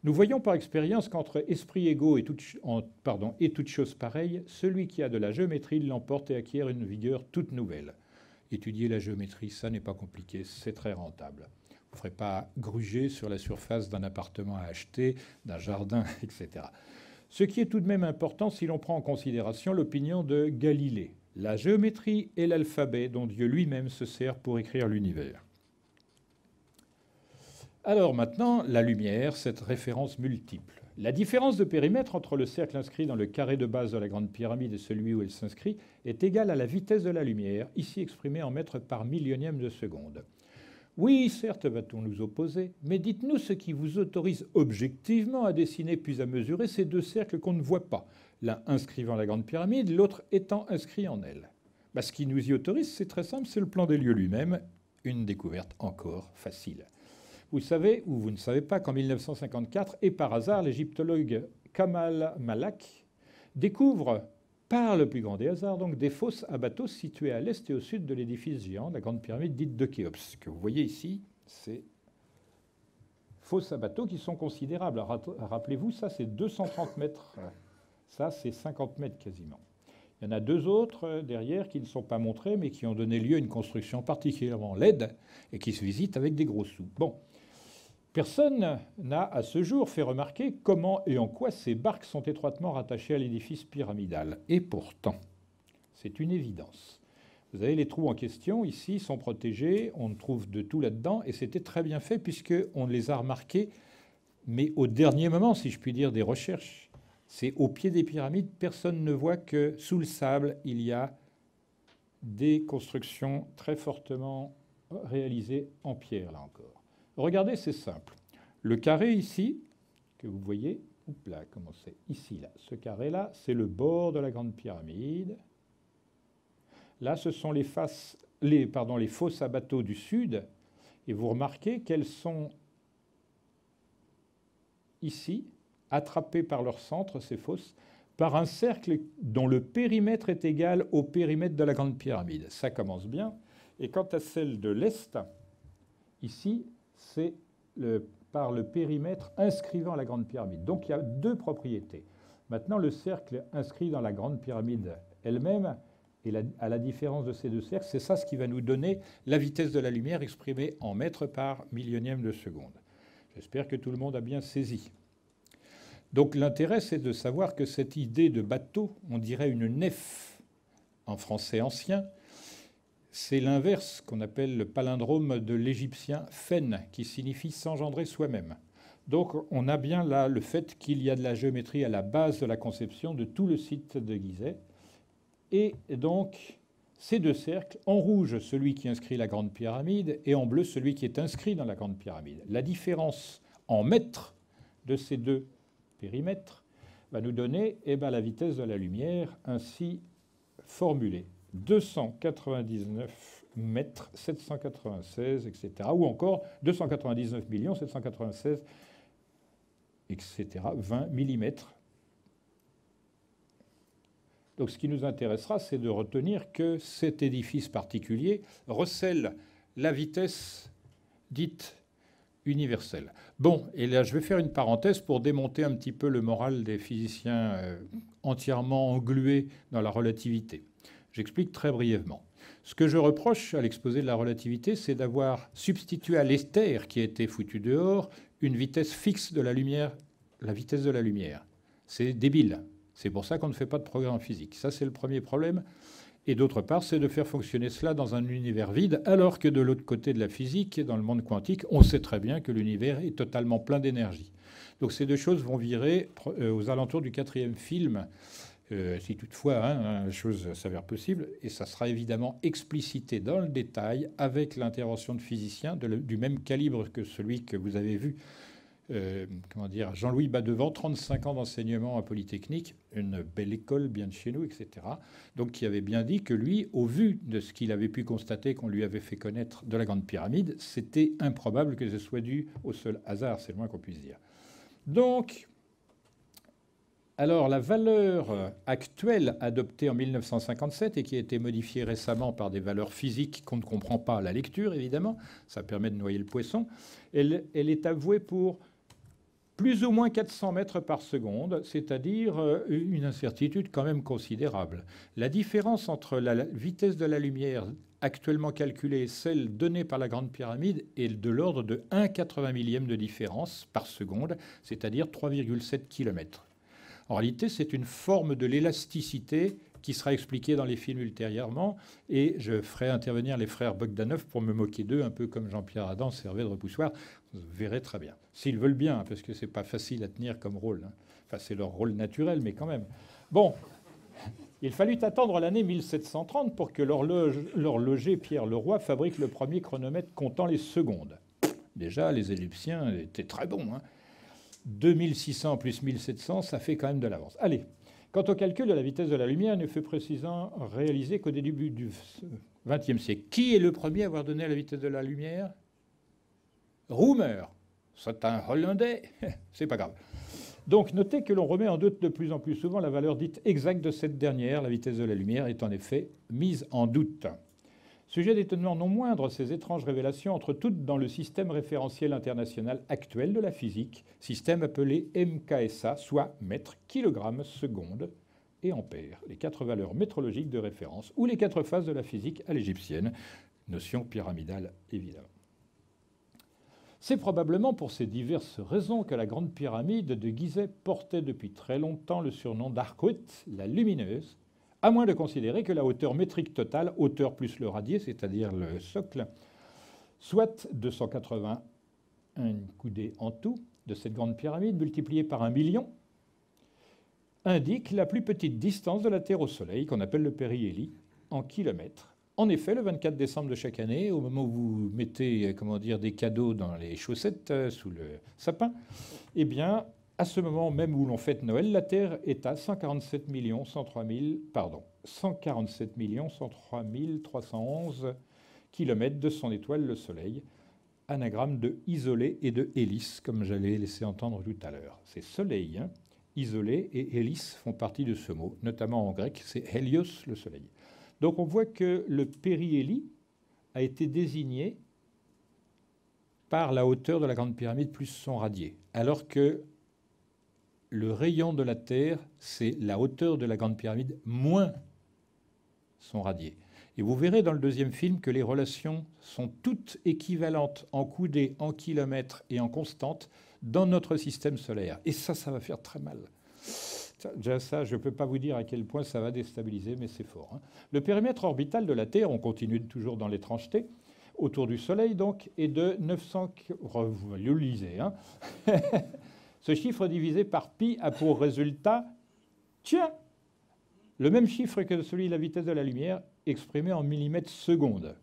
nous voyons par expérience qu'entre esprits égaux et toutes choses pareilles, celui qui a de la géométrie l'emporte et acquiert une vigueur toute nouvelle. Étudier la géométrie, ça n'est pas compliqué, c'est très rentable. Vous ne ferez pas gruger sur la surface d'un appartement à acheter, d'un jardin, etc. Ce qui est tout de même important si l'on prend en considération l'opinion de Galilée. La géométrie est l'alphabet dont Dieu lui-même se sert pour écrire l'univers. Alors maintenant, la lumière, cette référence multiple. La différence de périmètre entre le cercle inscrit dans le carré de base de la grande pyramide et celui où elle s'inscrit est égale à la vitesse de la lumière, ici exprimée en mètres par millionième de seconde. Oui, certes, va-t-on nous opposer, mais dites-nous ce qui vous autorise objectivement à dessiner puis à mesurer ces deux cercles qu'on ne voit pas, l'un inscrivant la grande pyramide, l'autre étant inscrit en elle. Ce qui nous y autorise, c'est très simple, c'est le plan des lieux lui-même, une découverte encore facile. Vous savez, ou vous ne savez pas, qu'en 1954, et par hasard, l'égyptologue Kamal Malak découvre, par le plus grand des hasards, donc, des fosses à bateaux situées à l'est et au sud de l'édifice géant, la grande pyramide dite de Khéops. Ce que vous voyez ici, c'est fosses à bateaux qui sont considérables. Rappelez-vous, ça, c'est 230 mètres. Ça, c'est 50 mètres quasiment. Il y en a deux autres derrière qui ne sont pas montrés, mais qui ont donné lieu à une construction particulièrement laide et qui se visitent avec des gros sous. Bon. Personne n'a à ce jour fait remarquer comment et en quoi ces barques sont étroitement rattachées à l'édifice pyramidal. Et pourtant, c'est une évidence. Vous avez les trous en question, ici, sont protégés, on trouve de tout là-dedans, et c'était très bien fait puisqu'on les a remarqués, mais au dernier moment, si je puis dire, des recherches. C'est au pied des pyramides, personne ne voit que sous le sable, il y a des constructions très fortement réalisées en pierre, là encore. Regardez, c'est simple. Le carré ici, que vous voyez, là, comment c'est ici, là. Ce carré-là, c'est le bord de la grande pyramide. Là, ce sont les fosses à bateaux du sud. Et vous remarquez qu'elles sont ici, attrapées par leur centre, ces fosses, par un cercle dont le périmètre est égal au périmètre de la grande pyramide. Ça commence bien. Et quant à celle de l'est, ici, c'est par le périmètre inscrivant la grande pyramide. Donc il y a deux propriétés. Maintenant, le cercle inscrit dans la grande pyramide elle-même, et à la différence de ces deux cercles, c'est ça ce qui va nous donner la vitesse de la lumière exprimée en mètres par millionième de seconde. J'espère que tout le monde a bien saisi. Donc l'intérêt, c'est de savoir que cette idée de bateau, on dirait une nef en français ancien, c'est l'inverse qu'on appelle le palindrome de l'égyptien fen, qui signifie s'engendrer soi-même. Donc on a bien là le fait qu'il y a de la géométrie à la base de la conception de tout le site de Gizeh. Et donc ces deux cercles, en rouge celui qui inscrit la Grande Pyramide et en bleu celui qui est inscrit dans la Grande Pyramide. La différence en mètres de ces deux périmètres va nous donner la vitesse de la lumière ainsi formulée. 299 mètres, 796, etc. Ou encore 299 796, etc. 20 millimètres. Donc ce qui nous intéressera, c'est de retenir que cet édifice particulier recèle la vitesse dite universelle. Bon, et là je vais faire une parenthèse pour démonter un petit peu le moral des physiciens entièrement englués dans la relativité. J'explique très brièvement. Ce que je reproche à l'exposé de la relativité, c'est d'avoir substitué à l'éther qui a été foutu dehors une vitesse fixe de la lumière, la vitesse de la lumière. C'est débile. C'est pour ça qu'on ne fait pas de progrès en physique. Ça, c'est le premier problème. Et d'autre part, c'est de faire fonctionner cela dans un univers vide, alors que de l'autre côté de la physique, dans le monde quantique, on sait très bien que l'univers est totalement plein d'énergie. Donc ces deux choses vont virer aux alentours du 4e film, si toutefois la chose s'avère possible, et ça sera évidemment explicité dans le détail avec l'intervention de physiciens du même calibre que celui que vous avez vu, Jean-Louis Badevant, 35 ans d'enseignement à Polytechnique, une belle école bien de chez nous, etc. Donc qui avait bien dit que lui, au vu de ce qu'il avait pu constater qu'on lui avait fait connaître de la Grande Pyramide, c'était improbable que ce soit dû au seul hasard, c'est le moins qu'on puisse dire. Donc, alors la valeur actuelle adoptée en 1957 et qui a été modifiée récemment par des valeurs physiques qu'on ne comprend pas à la lecture, évidemment, ça permet de noyer le poisson, elle est avouée pour plus ou moins 400 mètres par seconde, c'est-à-dire une incertitude quand même considérable. La différence entre la vitesse de la lumière actuellement calculée et celle donnée par la Grande Pyramide est de l'ordre de 1,80 millième de différence par seconde, c'est-à dire 3,7 km. En réalité, c'est une forme de l'élasticité qui sera expliquée dans les films ultérieurement, et je ferai intervenir les frères Bogdanov pour me moquer d'eux, un peu comme Jean-Pierre Adam servait de repoussoir. Vous verrez très bien. S'ils veulent bien, parce que c'est pas facile à tenir comme rôle. Enfin, c'est leur rôle naturel, mais quand même. Bon, il fallut attendre l'année 1730 pour que l'horloger Pierre Leroy fabrique le premier chronomètre comptant les secondes. Déjà, les égyptiens étaient très bons. 2600 plus 1700, ça fait quand même de l'avance. Allez, quant au calcul de la vitesse de la lumière, il ne fut précisément réalisé qu'au début du XXe siècle. Qui est le premier à avoir donné la vitesse de la lumière? Römer. C'est un Hollandais. C'est pas grave. Donc, notez que l'on remet en doute de plus en plus souvent la valeur dite exacte de cette dernière. La vitesse de la lumière est en effet mise en doute. Sujet d'étonnement non moindre, ces étranges révélations entrent toutes dans le système référentiel international actuel de la physique, système appelé MKSA, soit mètres, kilogrammes, secondes et ampères, les 4 valeurs métrologiques de référence, ou les 4 phases de la physique à l'égyptienne, notion pyramidale évidemment. C'est probablement pour ces diverses raisons que la Grande Pyramide de Gizeh portait depuis très longtemps le surnom d'Arquet, la lumineuse, à moins de considérer que la hauteur métrique totale, hauteur plus le radier, c'est-à-dire le socle, soit 281 coudées en tout de cette grande pyramide, multipliée par 1 million, indique la plus petite distance de la Terre au Soleil, qu'on appelle le périhélie, en kilomètres. En effet, le 24 décembre de chaque année, au moment où vous mettez des cadeaux dans les chaussettes sous le sapin, eh bien, à ce moment même où l'on fête Noël, la Terre est à 147 103 311 km de son étoile, le Soleil, anagramme de isolé et de hélice, comme j'allais laisser entendre tout à l'heure. C'est Soleil, isolé et hélice font partie de ce mot, notamment en grec, c'est hélios, le Soleil. Donc on voit que le périhélie a été désigné par la hauteur de la Grande Pyramide plus son radier, alors que le rayon de la Terre, c'est la hauteur de la Grande Pyramide moins son radier. Et vous verrez dans le deuxième film que les relations sont toutes équivalentes en coudées, en kilomètres et en constantes dans notre système solaire. Et ça va faire très mal. Déjà ça, je ne peux pas vous dire à quel point ça va déstabiliser, mais c'est fort. Le périmètre orbital de la Terre, on continue toujours dans l'étrangeté, autour du Soleil, donc, est de 900... Vous le lisez, hein. Ce chiffre divisé par pi a pour résultat, tiens, le même chiffre que celui de la vitesse de la lumière, exprimé en millimètres secondes.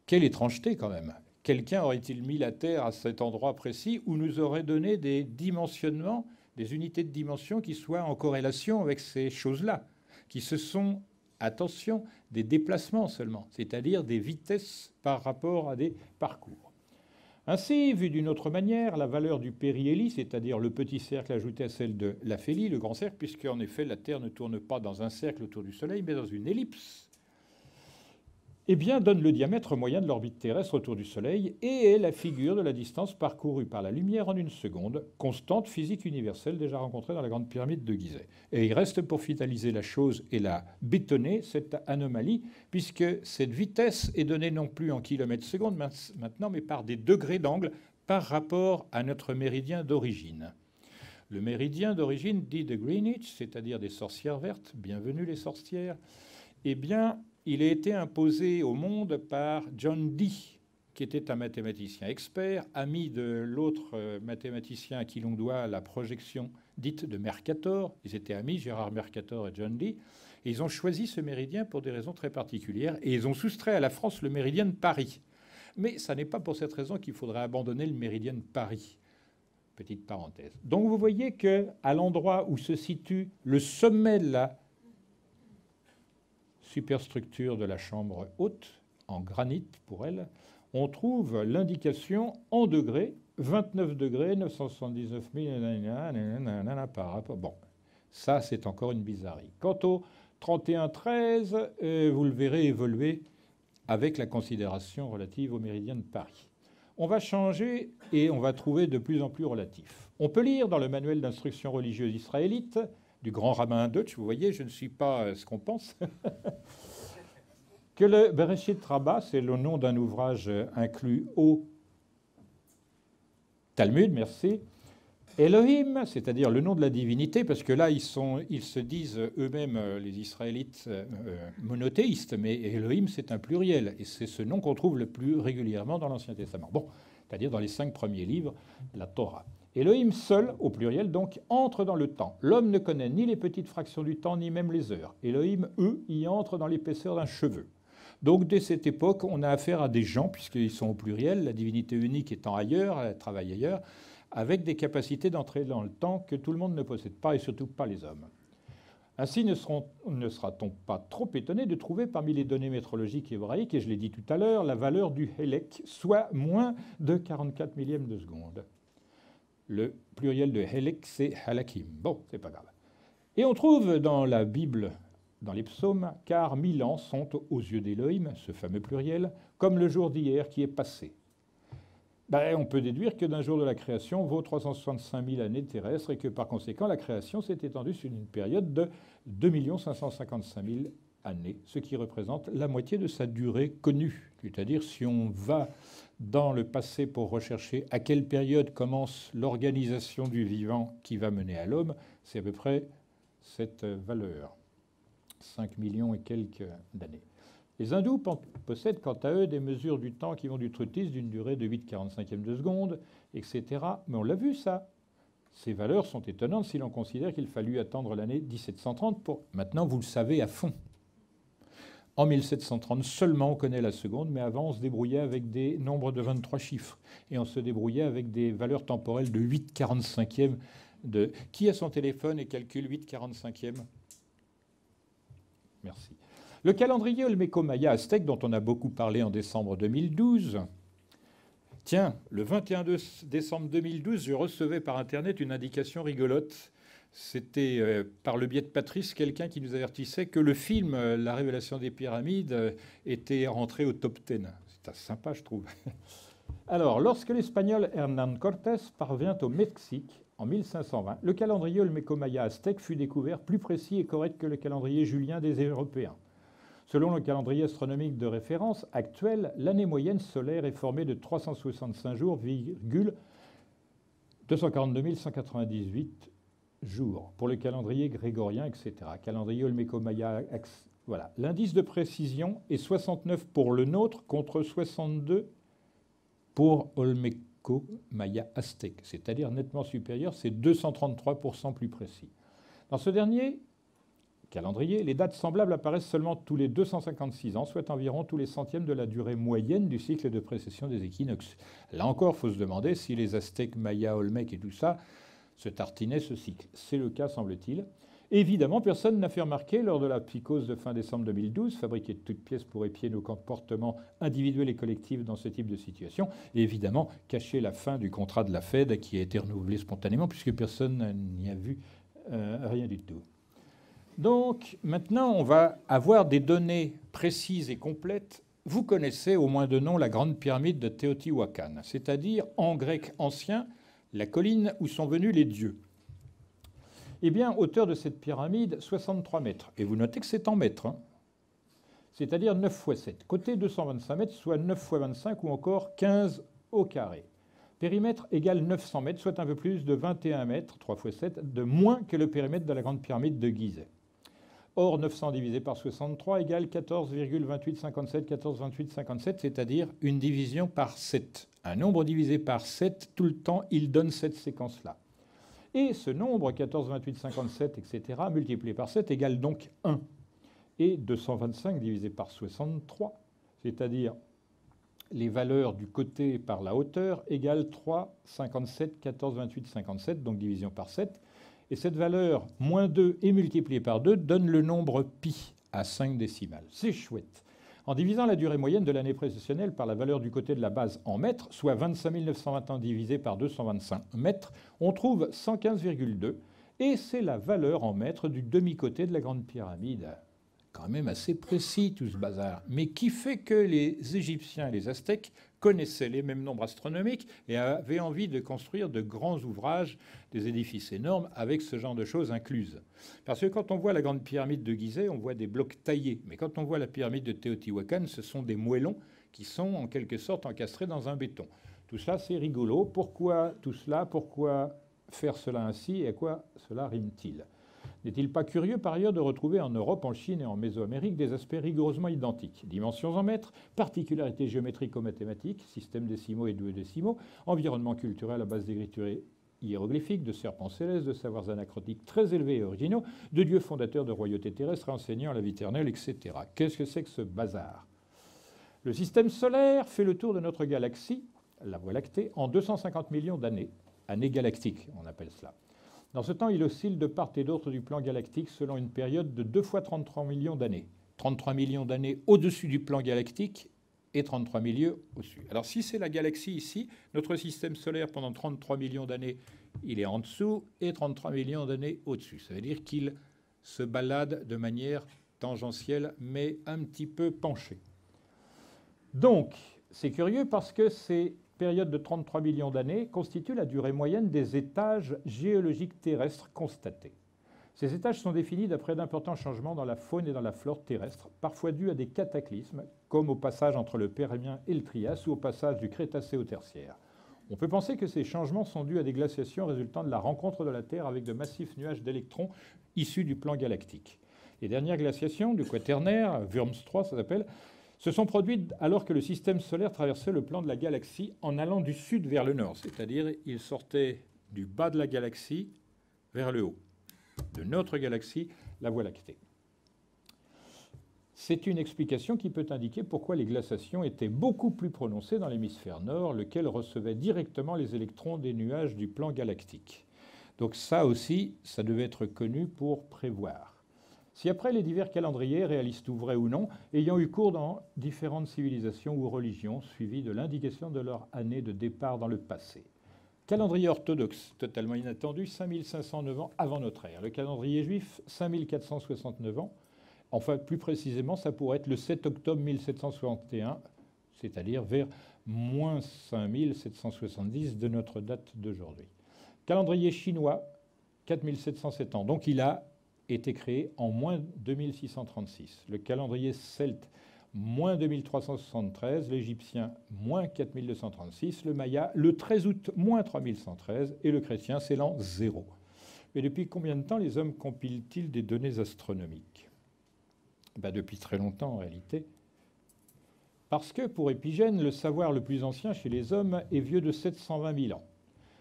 Quelle étrangeté, quand même. Quelqu'un aurait-il mis la Terre à cet endroit précis où nous aurait donné des dimensionnements, des unités de dimension qui soient en corrélation avec ces choses-là, qui se sont, attention, des déplacements seulement, c'est-à-dire des vitesses par rapport à des parcours. Ainsi, vu d'une autre manière, la valeur du périhélie, c'est-à-dire le petit cercle ajouté à celle de l'aphélie, le grand cercle, puisqu'en effet la Terre ne tourne pas dans un cercle autour du Soleil, mais dans une ellipse, eh bien, donne le diamètre moyen de l'orbite terrestre autour du Soleil et est la figure de la distance parcourue par la lumière en une seconde, constante physique universelle déjà rencontrée dans la Grande Pyramide de Gizeh. Et il reste pour finaliser la chose et la bétonner, cette anomalie, puisque cette vitesse est donnée non plus en kilomètres secondes maintenant, mais par des degrés d'angle par rapport à notre méridien d'origine. Le méridien d'origine dit de Greenwich, c'est-à-dire des sorcières vertes, bienvenue les sorcières, eh bien, il a été imposé au monde par John Dee, qui était un mathématicien expert, ami de l'autre mathématicien à qui l'on doit la projection dite de Mercator. Ils étaient amis, Gérard Mercator et John Dee. Et ils ont choisi ce méridien pour des raisons très particulières. Et ils ont soustrait à la France le méridien de Paris. Mais ça n'est pas pour cette raison qu'il faudrait abandonner le méridien de Paris. Petite parenthèse. Donc vous voyez qu'à l'endroit où se situe le sommet de la superstructure de la chambre haute, en granit pour elle, on trouve l'indication en degrés, 29 degrés, 979 000, par rapport. Bon, ça c'est encore une bizarrerie. Quant au 31-13, vous le verrez évoluer avec la considération relative au méridien de Paris. On va changer et on va trouver de plus en plus relatif. On peut lire dans le manuel d'instruction religieuse israélite du grand rabbin Deutsch, vous voyez, je ne suis pas ce qu'on pense, que le Bereshit Rabbah, c'est le nom d'un ouvrage inclus au Talmud, merci. Elohim, c'est-à-dire le nom de la divinité, parce que là, ils se disent eux-mêmes, les Israélites, monothéistes, mais Elohim, c'est un pluriel, et c'est ce nom qu'on trouve le plus régulièrement dans l'Ancien Testament. Bon, c'est-à-dire dans les 5 premiers livres de la Torah. Elohim seul, au pluriel, donc, entre dans le temps. L'homme ne connaît ni les petites fractions du temps, ni même les heures. Elohim, eux, y entrent dans l'épaisseur d'un cheveu. Donc, dès cette époque, on a affaire à des gens, puisqu'ils sont au pluriel, la divinité unique étant ailleurs, elle travaille ailleurs, avec des capacités d'entrer dans le temps que tout le monde ne possède pas, et surtout pas les hommes. Ainsi, ne sera-t-on pas trop étonné de trouver parmi les données métrologiques hébraïques, et je l'ai dit tout à l'heure, la valeur du Hélek, soit moins de 44 millièmes de seconde. Le pluriel de Hélek, c'est Halakim. Bon, c'est pas grave. Et on trouve dans la Bible, dans les psaumes, car 1000 ans sont aux yeux d'Élohim, ce fameux pluriel, comme le jour d'hier qui est passé. On peut déduire que d'un jour de la création vaut 365 000 années terrestres et que par conséquent la création s'est étendue sur une période de 2 555 000 années, ce qui représente la moitié de sa durée connue. C'est-à-dire si on va dans le passé pour rechercher à quelle période commence l'organisation du vivant qui va mener à l'homme, c'est à peu près cette valeur, 5 millions et quelques d'années. Les hindous possèdent quant à eux des mesures du temps qui vont du trutis d'une durée de 8/45 de seconde, etc. Mais on l'a vu ça. Ces valeurs sont étonnantes si l'on considère qu'il fallut attendre l'année 1730 pour... Maintenant, vous le savez à fond. En 1730 seulement, on connaît la seconde, mais avant, on se débrouillait avec des nombres de 23 chiffres. Et on se débrouillait avec des valeurs temporelles de 8/45 de... Qui a son téléphone et calcule 8/45? Merci. Le calendrier Olmeco-Maya aztèque, dont on a beaucoup parlé en décembre 2012, tiens, le 21 décembre 2012, je recevais par Internet une indication rigolote. C'était par le biais de Patrice, quelqu'un qui nous avertissait que le film La Révélation des Pyramides était rentré au top 10. C'est sympa, je trouve. Alors, lorsque l'Espagnol Hernán Cortés parvient au Mexique en 1520, le calendrier Olmeco-Maya aztèque fut découvert plus précis et correct que le calendrier julien des Européens. Selon le calendrier astronomique de référence actuel, l'année moyenne solaire est formée de 365 jours, 242 198 jours pour le calendrier grégorien, etc. Calendrier Olmeco-Maya Voilà, l'indice de précision est 69 pour le nôtre contre 62 pour Olmeco Maya Aztèque, c'est-à-dire nettement supérieur, c'est 233% plus précis. Dans ce dernier calendrier, les dates semblables apparaissent seulement tous les 256 ans, soit environ tous les centièmes de la durée moyenne du cycle de précession des équinoxes. Là encore, il faut se demander si les Aztèques, Mayas, Olmèques et tout ça se tartinaient ce cycle. C'est le cas, semble-t-il. Évidemment, personne n'a fait remarquer, lors de la psychose de fin décembre 2012, fabriquer de toutes pièces pour épier nos comportements individuels et collectifs dans ce type de situation, et évidemment, cacher la fin du contrat de la Fed qui a été renouvelé spontanément, puisque personne n'y a vu rien du tout. Donc maintenant, on va avoir des données précises et complètes. Vous connaissez au moins de nom la grande pyramide de Teotihuacan, c'est-à-dire en grec ancien, la colline où sont venus les dieux. Eh bien, hauteur de cette pyramide, 63 mètres. Et vous notez que c'est en mètres, hein, c'est-à-dire 9 fois 7. Côté 225 mètres, soit 9 fois 25 ou encore 15 au carré. Périmètre égale 900 mètres, soit un peu plus de 21 mètres, 3 fois 7, de moins que le périmètre de la grande pyramide de Gizeh. Or, 900 divisé par 63 égale 14,2857, 14,2857, c'est-à-dire une division par 7. Un nombre divisé par 7, tout le temps, il donne cette séquence-là. Et ce nombre, 14,2857, etc., multiplié par 7, égale donc 1. Et 225 divisé par 63, c'est-à-dire les valeurs du côté par la hauteur, égale 3, 57, 14, 28, 57, donc division par 7. Et cette valeur, moins 2 et multipliée par 2, donne le nombre pi à 5 décimales. C'est chouette. En divisant la durée moyenne de l'année précessionnelle par la valeur du côté de la base en mètres, soit 25 920 ans divisé par 225 mètres, on trouve 115,2. Et c'est la valeur en mètres du demi-côté de la grande pyramide. Quand même assez précis tout ce bazar. Mais qui fait que les Égyptiens et les Aztèques connaissaient les mêmes nombres astronomiques et avaient envie de construire de grands ouvrages, des édifices énormes, avec ce genre de choses incluses. Parce que quand on voit la grande pyramide de Gizeh, on voit des blocs taillés. Mais quand on voit la pyramide de Teotihuacan, ce sont des moellons qui sont en quelque sorte encastrés dans un béton. Tout ça, c'est rigolo. Pourquoi tout cela? Pourquoi faire cela ainsi? Et à quoi cela rime-t-il? N'est-il pas curieux par ailleurs de retrouver en Europe, en Chine et en Mésoamérique des aspects rigoureusement identiques? Dimensions en mètres, particularités géométrico-mathématiques, systèmes décimaux et duodécimaux, environnement culturel à base d'écriture hiéroglyphique, de serpents célestes, de savoirs anacrotiques très élevés et originaux, de dieux fondateurs de royautés terrestres enseignant la vie éternelle, etc. Qu'est-ce que c'est que ce bazar? Le système solaire fait le tour de notre galaxie, la Voie lactée, en 250 millions d'années. Années galactiques, on appelle cela. Dans ce temps, il oscille de part et d'autre du plan galactique selon une période de 2 fois 33 millions d'années. 33 millions d'années au-dessus du plan galactique et 33 millions au-dessus. Alors si c'est la galaxie ici, notre système solaire pendant 33 millions d'années, il est en dessous et 33 millions d'années au-dessus. Ça veut dire qu'il se balade de manière tangentielle mais un petit peu penchée. Donc, c'est curieux parce que ces période de 33 millions d'années constitue la durée moyenne des étages géologiques terrestres constatés. Ces étages sont définis d'après d'importants changements dans la faune et dans la flore terrestre, parfois dus à des cataclysmes, comme au passage entre le Permien et le Trias ou au passage du Crétacé au Tertiaire. On peut penser que ces changements sont dus à des glaciations résultant de la rencontre de la Terre avec de massifs nuages d'électrons issus du plan galactique. Les dernières glaciations du Quaternaire, Worms 3 ça s'appelle, se sont produites alors que le système solaire traversait le plan de la galaxie en allant du sud vers le nord, c'est-à-dire il sortait du bas de la galaxie vers le haut, de notre galaxie, la Voie lactée. C'est une explication qui peut indiquer pourquoi les glaciations étaient beaucoup plus prononcées dans l'hémisphère nord, lequel recevait directement les électrons des nuages du plan galactique. Donc ça aussi, ça devait être connu pour prévoir. Si après les divers calendriers, réalistes ou vrais ou non, ayant eu cours dans différentes civilisations ou religions, suivis de l'indication de leur année de départ dans le passé. Calendrier orthodoxe, totalement inattendu, 5509 ans avant notre ère. Le calendrier juif, 5469 ans. Enfin, plus précisément, ça pourrait être le 7 octobre 1761, c'est-à-dire vers moins 5770 de notre date d'aujourd'hui. Calendrier chinois, 4707 ans. Donc il a été créé en moins 2636. Le calendrier celte, moins 2373. L'égyptien, moins 4236. Le maya, le 13 août, moins 3113. Et le chrétien, c'est l'an 0. Mais depuis combien de temps les hommes compilent-ils des données astronomiques? Depuis très longtemps en réalité. Parce que pour Épigène, le savoir le plus ancien chez les hommes est vieux de 720 000 ans.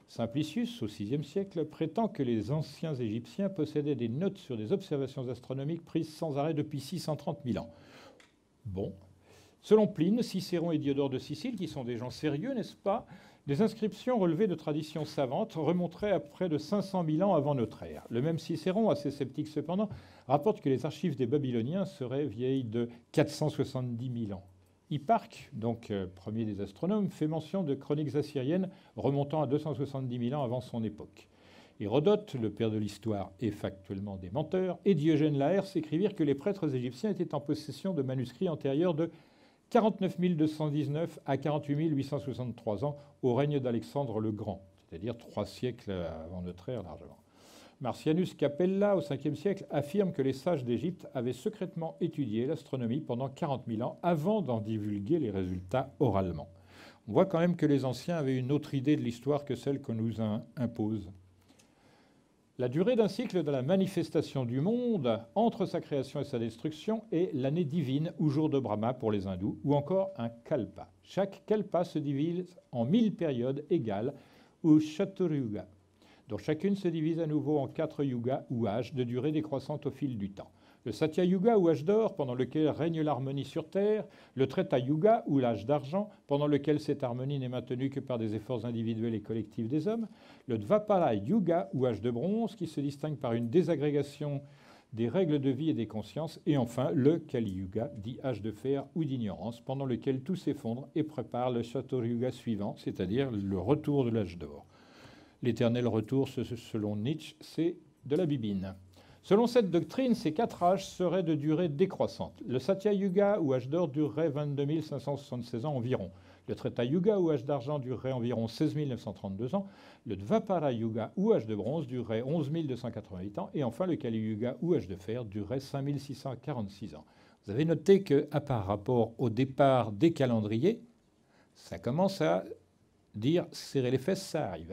Simplicius, au VIe siècle, prétend que les anciens Égyptiens possédaient des notes sur des observations astronomiques prises sans arrêt depuis 630 000 ans. Bon. Selon Pline, Cicéron et Diodore de Sicile, qui sont des gens sérieux, n'est-ce pas, des inscriptions relevées de traditions savantes remonteraient à près de 500 000 ans avant notre ère. Le même Cicéron, assez sceptique cependant, rapporte que les archives des Babyloniens seraient vieilles de 470 000 ans. Hipparque, donc premier des astronomes, fait mention de chroniques assyriennes remontant à 270 000 ans avant son époque. Hérodote, le père de l'histoire et factuellement des menteurs, et Diogène Laërce écrivirent que les prêtres égyptiens étaient en possession de manuscrits antérieurs de 49 219 à 48 863 ans au règne d'Alexandre le Grand, c'est-à-dire 3 siècles avant notre ère largement. Marcianus Capella, au 5e siècle, affirme que les sages d'Égypte avaient secrètement étudié l'astronomie pendant 40 000 ans avant d'en divulguer les résultats oralement. On voit quand même que les anciens avaient une autre idée de l'histoire que celle qu'on nous impose. La durée d'un cycle de la manifestation du monde entre sa création et sa destruction est l'année divine ou jour de Brahma pour les hindous, ou encore un kalpa. Chaque kalpa se divise en 1000 périodes égales, ou chaturyuga, dont chacune se divise à nouveau en 4 yugas ou âges de durée décroissante au fil du temps. Le Satya Yuga ou âge d'or, pendant lequel règne l'harmonie sur Terre, le Treta Yuga ou l'âge d'argent, pendant lequel cette harmonie n'est maintenue que par des efforts individuels et collectifs des hommes, le Dvapara Yuga ou âge de bronze, qui se distingue par une désagrégation des règles de vie et des consciences, et enfin le Kali Yuga, dit âge de fer ou d'ignorance, pendant lequel tout s'effondre et prépare le Chaturanga suivant, c'est-à-dire le retour de l'âge d'or. L'éternel retour, selon Nietzsche, c'est de la bibine. Selon cette doctrine, ces 4 âges seraient de durée décroissante. Le Satya Yuga ou âge d'or durerait 22 576 ans environ. Le Treta Yuga ou âge d'argent durerait environ 16 932 ans. Le Dvapara Yuga ou âge de bronze durerait 11 288 ans. Et enfin, le Kali Yuga ou âge de fer durerait 5 646 ans. Vous avez noté qu'à par rapport au départ des calendriers, ça commence à dire serrer les fesses, ça arrive.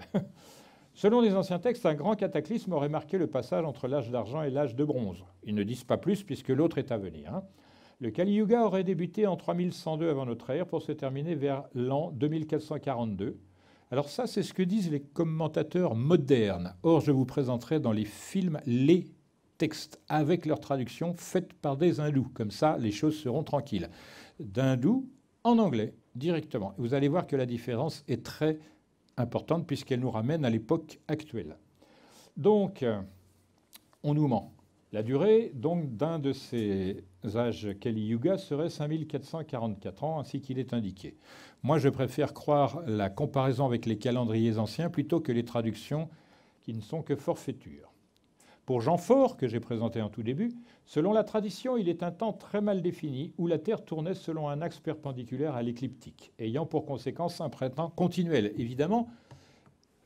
Selon les anciens textes, un grand cataclysme aurait marqué le passage entre l'âge d'argent et l'âge de bronze. Ils ne disent pas plus puisque l'autre est à venir. Le Kali Yuga aurait débuté en 3102 avant notre ère pour se terminer vers l'an 2442. Alors ça, c'est ce que disent les commentateurs modernes. Or, je vous présenterai dans les films les textes avec leur traduction faite par des hindous. Comme ça, les choses seront tranquilles. D'hindous en anglais, directement. Vous allez voir que la différence est très importante puisqu'elle nous ramène à l'époque actuelle. Donc, on nous ment. La durée donc d'un de ces âges Kali Yuga serait 5444 ans, ainsi qu'il est indiqué. Moi, je préfère croire la comparaison avec les calendriers anciens plutôt que les traductions qui ne sont que forfaitures. Pour Jean Faure, que j'ai présenté en tout début, selon la tradition, il est un temps très mal défini où la Terre tournait selon un axe perpendiculaire à l'écliptique, ayant pour conséquence un printemps continuel. Évidemment,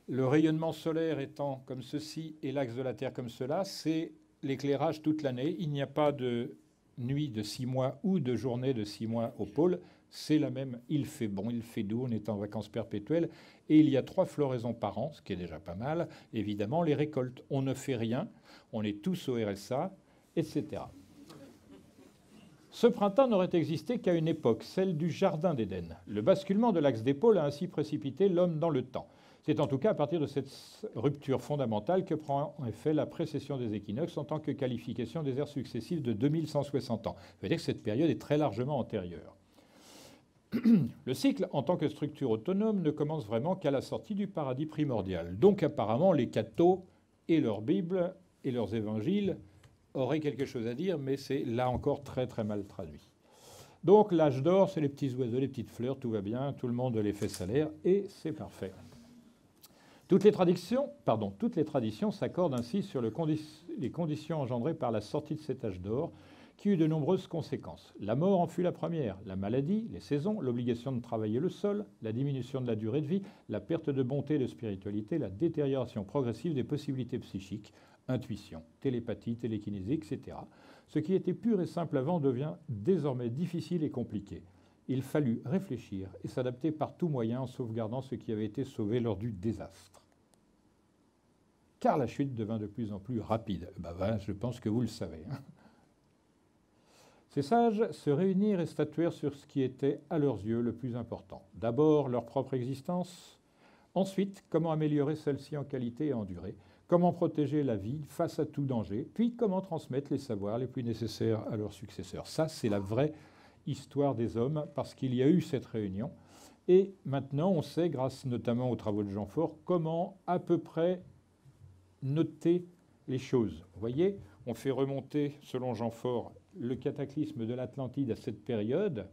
le rayonnement solaire étant comme ceci et l'axe de la Terre comme cela, c'est l'éclairage toute l'année. Il n'y a pas de nuit de 6 mois ou de journée de 6 mois au pôle. C'est la même. Il fait bon, il fait doux, on est en vacances perpétuelles. Et il y a 3 floraisons par an, ce qui est déjà pas mal. Évidemment, les récoltes, on ne fait rien. On est tous au RSA, etc. Ce printemps n'aurait existé qu'à une époque, celle du Jardin d'Éden. Le basculement de l'axe des pôles a ainsi précipité l'homme dans le temps. C'est en tout cas à partir de cette rupture fondamentale que prend en effet la précession des équinoxes en tant que qualification des ères successives de 2160 ans. Ça veut dire que cette période est très largement antérieure. Le cycle, en tant que structure autonome, ne commence vraiment qu'à la sortie du paradis primordial. Donc apparemment, les cathos et leur Bible et leurs évangiles auraient quelque chose à dire, mais c'est là encore très très mal traduit. Donc l'âge d'or, c'est les petits oiseaux, les petites fleurs, tout va bien, tout le monde les fait salaire, et c'est parfait. Toutes les traditions s'accordent ainsi sur les conditions engendrées par la sortie de cet âge d'or, qui eut de nombreuses conséquences. La mort en fut la première, la maladie, les saisons, l'obligation de travailler le sol, la diminution de la durée de vie, la perte de bonté et de spiritualité, la détérioration progressive des possibilités psychiques, intuition, télépathie, télékinésie, etc. Ce qui était pur et simple avant devient désormais difficile et compliqué. Il fallut réfléchir et s'adapter par tout moyen en sauvegardant ce qui avait été sauvé lors du désastre. Car la chute devint de plus en plus rapide. Voilà, je pense que vous le savez. Ces sages se réunirent et statuèrent sur ce qui était, à leurs yeux, le plus important. D'abord, leur propre existence. Ensuite, comment améliorer celle-ci en qualité et en durée. Comment protéger la vie face à tout danger. Puis, comment transmettre les savoirs les plus nécessaires à leurs successeurs. Ça, c'est la vraie histoire des hommes, parce qu'il y a eu cette réunion. Et maintenant, on sait, grâce notamment aux travaux de Jean Faure, comment à peu près noter les choses. Vous voyez, on fait remonter, selon Jean Faure, le cataclysme de l'Atlantide à cette période.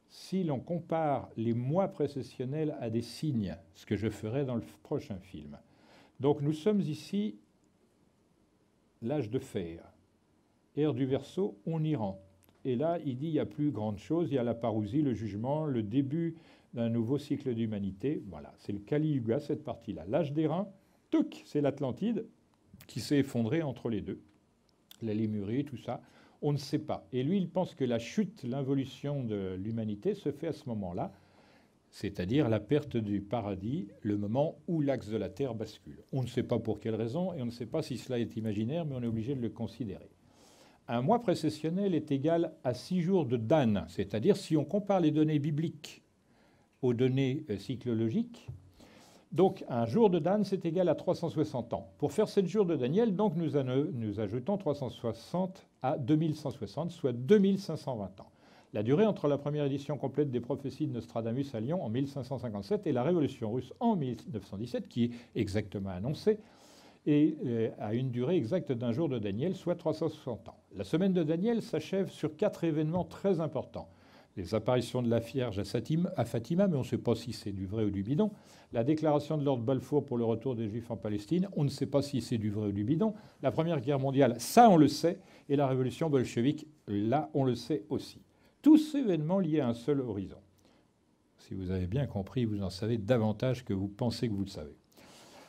Si l'on compare les mois précessionnels à des signes, ce que je ferai dans le prochain film. Donc nous sommes ici, l'âge de fer, ère du Verseau, on y rentre. Et là, il dit il n'y a plus grande chose, il y a la parousie, le jugement, le début d'un nouveau cycle d'humanité. Voilà, c'est le Kali Yuga, cette partie-là. L'âge des reins, touc, c'est l'Atlantide qui s'est effondrée entre les deux. La Lémurie, tout ça, on ne sait pas. Et lui, il pense que la chute, l'involution de l'humanité se fait à ce moment-là, c'est-à-dire la perte du paradis, le moment où l'axe de la Terre bascule. On ne sait pas pour quelle raison, et on ne sait pas si cela est imaginaire, mais on est obligé de le considérer. Un mois précessionnel est égal à 6 jours de Dan, c'est-à-dire si on compare les données bibliques aux données cyclologiques, donc un jour de Dan, c'est égal à 360 ans. Pour faire 7 jours de Daniel, donc nous ajoutons 360 à 2160, soit 2520 ans. La durée entre la première édition complète des prophéties de Nostradamus à Lyon en 1557 et la Révolution russe en 1917, qui est exactement annoncée, et a une durée exacte d'un jour de Daniel, soit 360 ans. La semaine de Daniel s'achève sur 4 événements très importants. Les apparitions de la Vierge à Fatima, mais on ne sait pas si c'est du vrai ou du bidon. La déclaration de Lord Balfour pour le retour des Juifs en Palestine, on ne sait pas si c'est du vrai ou du bidon. La Première Guerre mondiale, ça on le sait. Et la révolution bolchevique, là on le sait aussi. Tous ces événements liés à un seul horizon. Si vous avez bien compris, vous en savez davantage que vous pensez que vous le savez.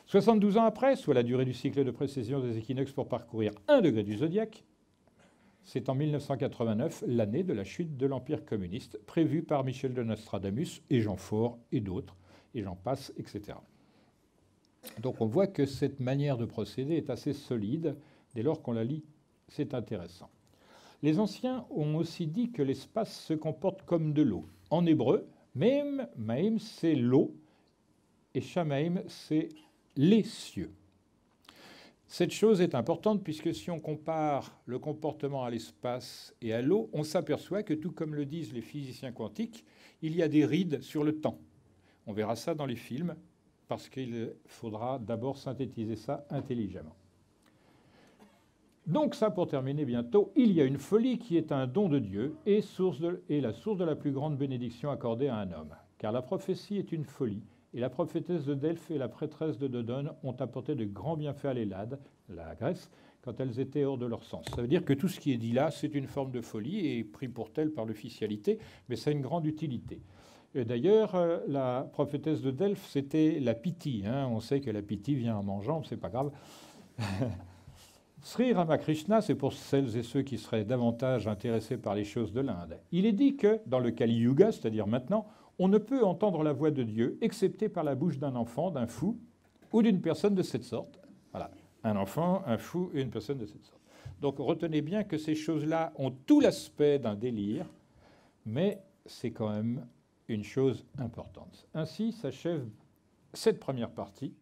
72 ans après, soit la durée du cycle de précession des équinoxes pour parcourir 1 degré du zodiaque, c'est en 1989, l'année de la chute de l'Empire communiste, prévue par Michel de Nostradamus et Jean Faure et d'autres, et j'en passe, etc. Donc on voit que cette manière de procéder est assez solide. Dès lors qu'on la lit, c'est intéressant. Les anciens ont aussi dit que l'espace se comporte comme de l'eau. En hébreu, Maim, c'est l'eau, et Shamaim, c'est les cieux. Cette chose est importante puisque si on compare le comportement à l'espace et à l'eau, on s'aperçoit que tout comme le disent les physiciens quantiques, il y a des rides sur le temps. On verra ça dans les films parce qu'il faudra d'abord synthétiser ça intelligemment. Donc ça, pour terminer bientôt, il y a une folie qui est un don de Dieu et la source de la plus grande bénédiction accordée à un homme. Car la prophétie est une folie. Et la prophétesse de Delphes et la prêtresse de Dodone ont apporté de grands bienfaits à l'Hellade, la Grèce, quand elles étaient hors de leur sens. Ça veut dire que tout ce qui est dit là, c'est une forme de folie et pris pour telle par l'officialité, mais ça a une grande utilité. Et d'ailleurs, la prophétesse de Delphes, c'était la Pythie. On sait que la Pythie vient en mangeant, c'est pas grave. Sri Ramakrishna, c'est pour celles et ceux qui seraient davantage intéressés par les choses de l'Inde. Il est dit que dans le Kali Yuga, c'est-à-dire maintenant, on ne peut entendre la voix de Dieu, excepté par la bouche d'un enfant, d'un fou, ou d'une personne de cette sorte. Voilà, un enfant, un fou et une personne de cette sorte. Donc retenez bien que ces choses-là ont tout l'aspect d'un délire, mais c'est quand même une chose importante. Ainsi s'achève cette première partie.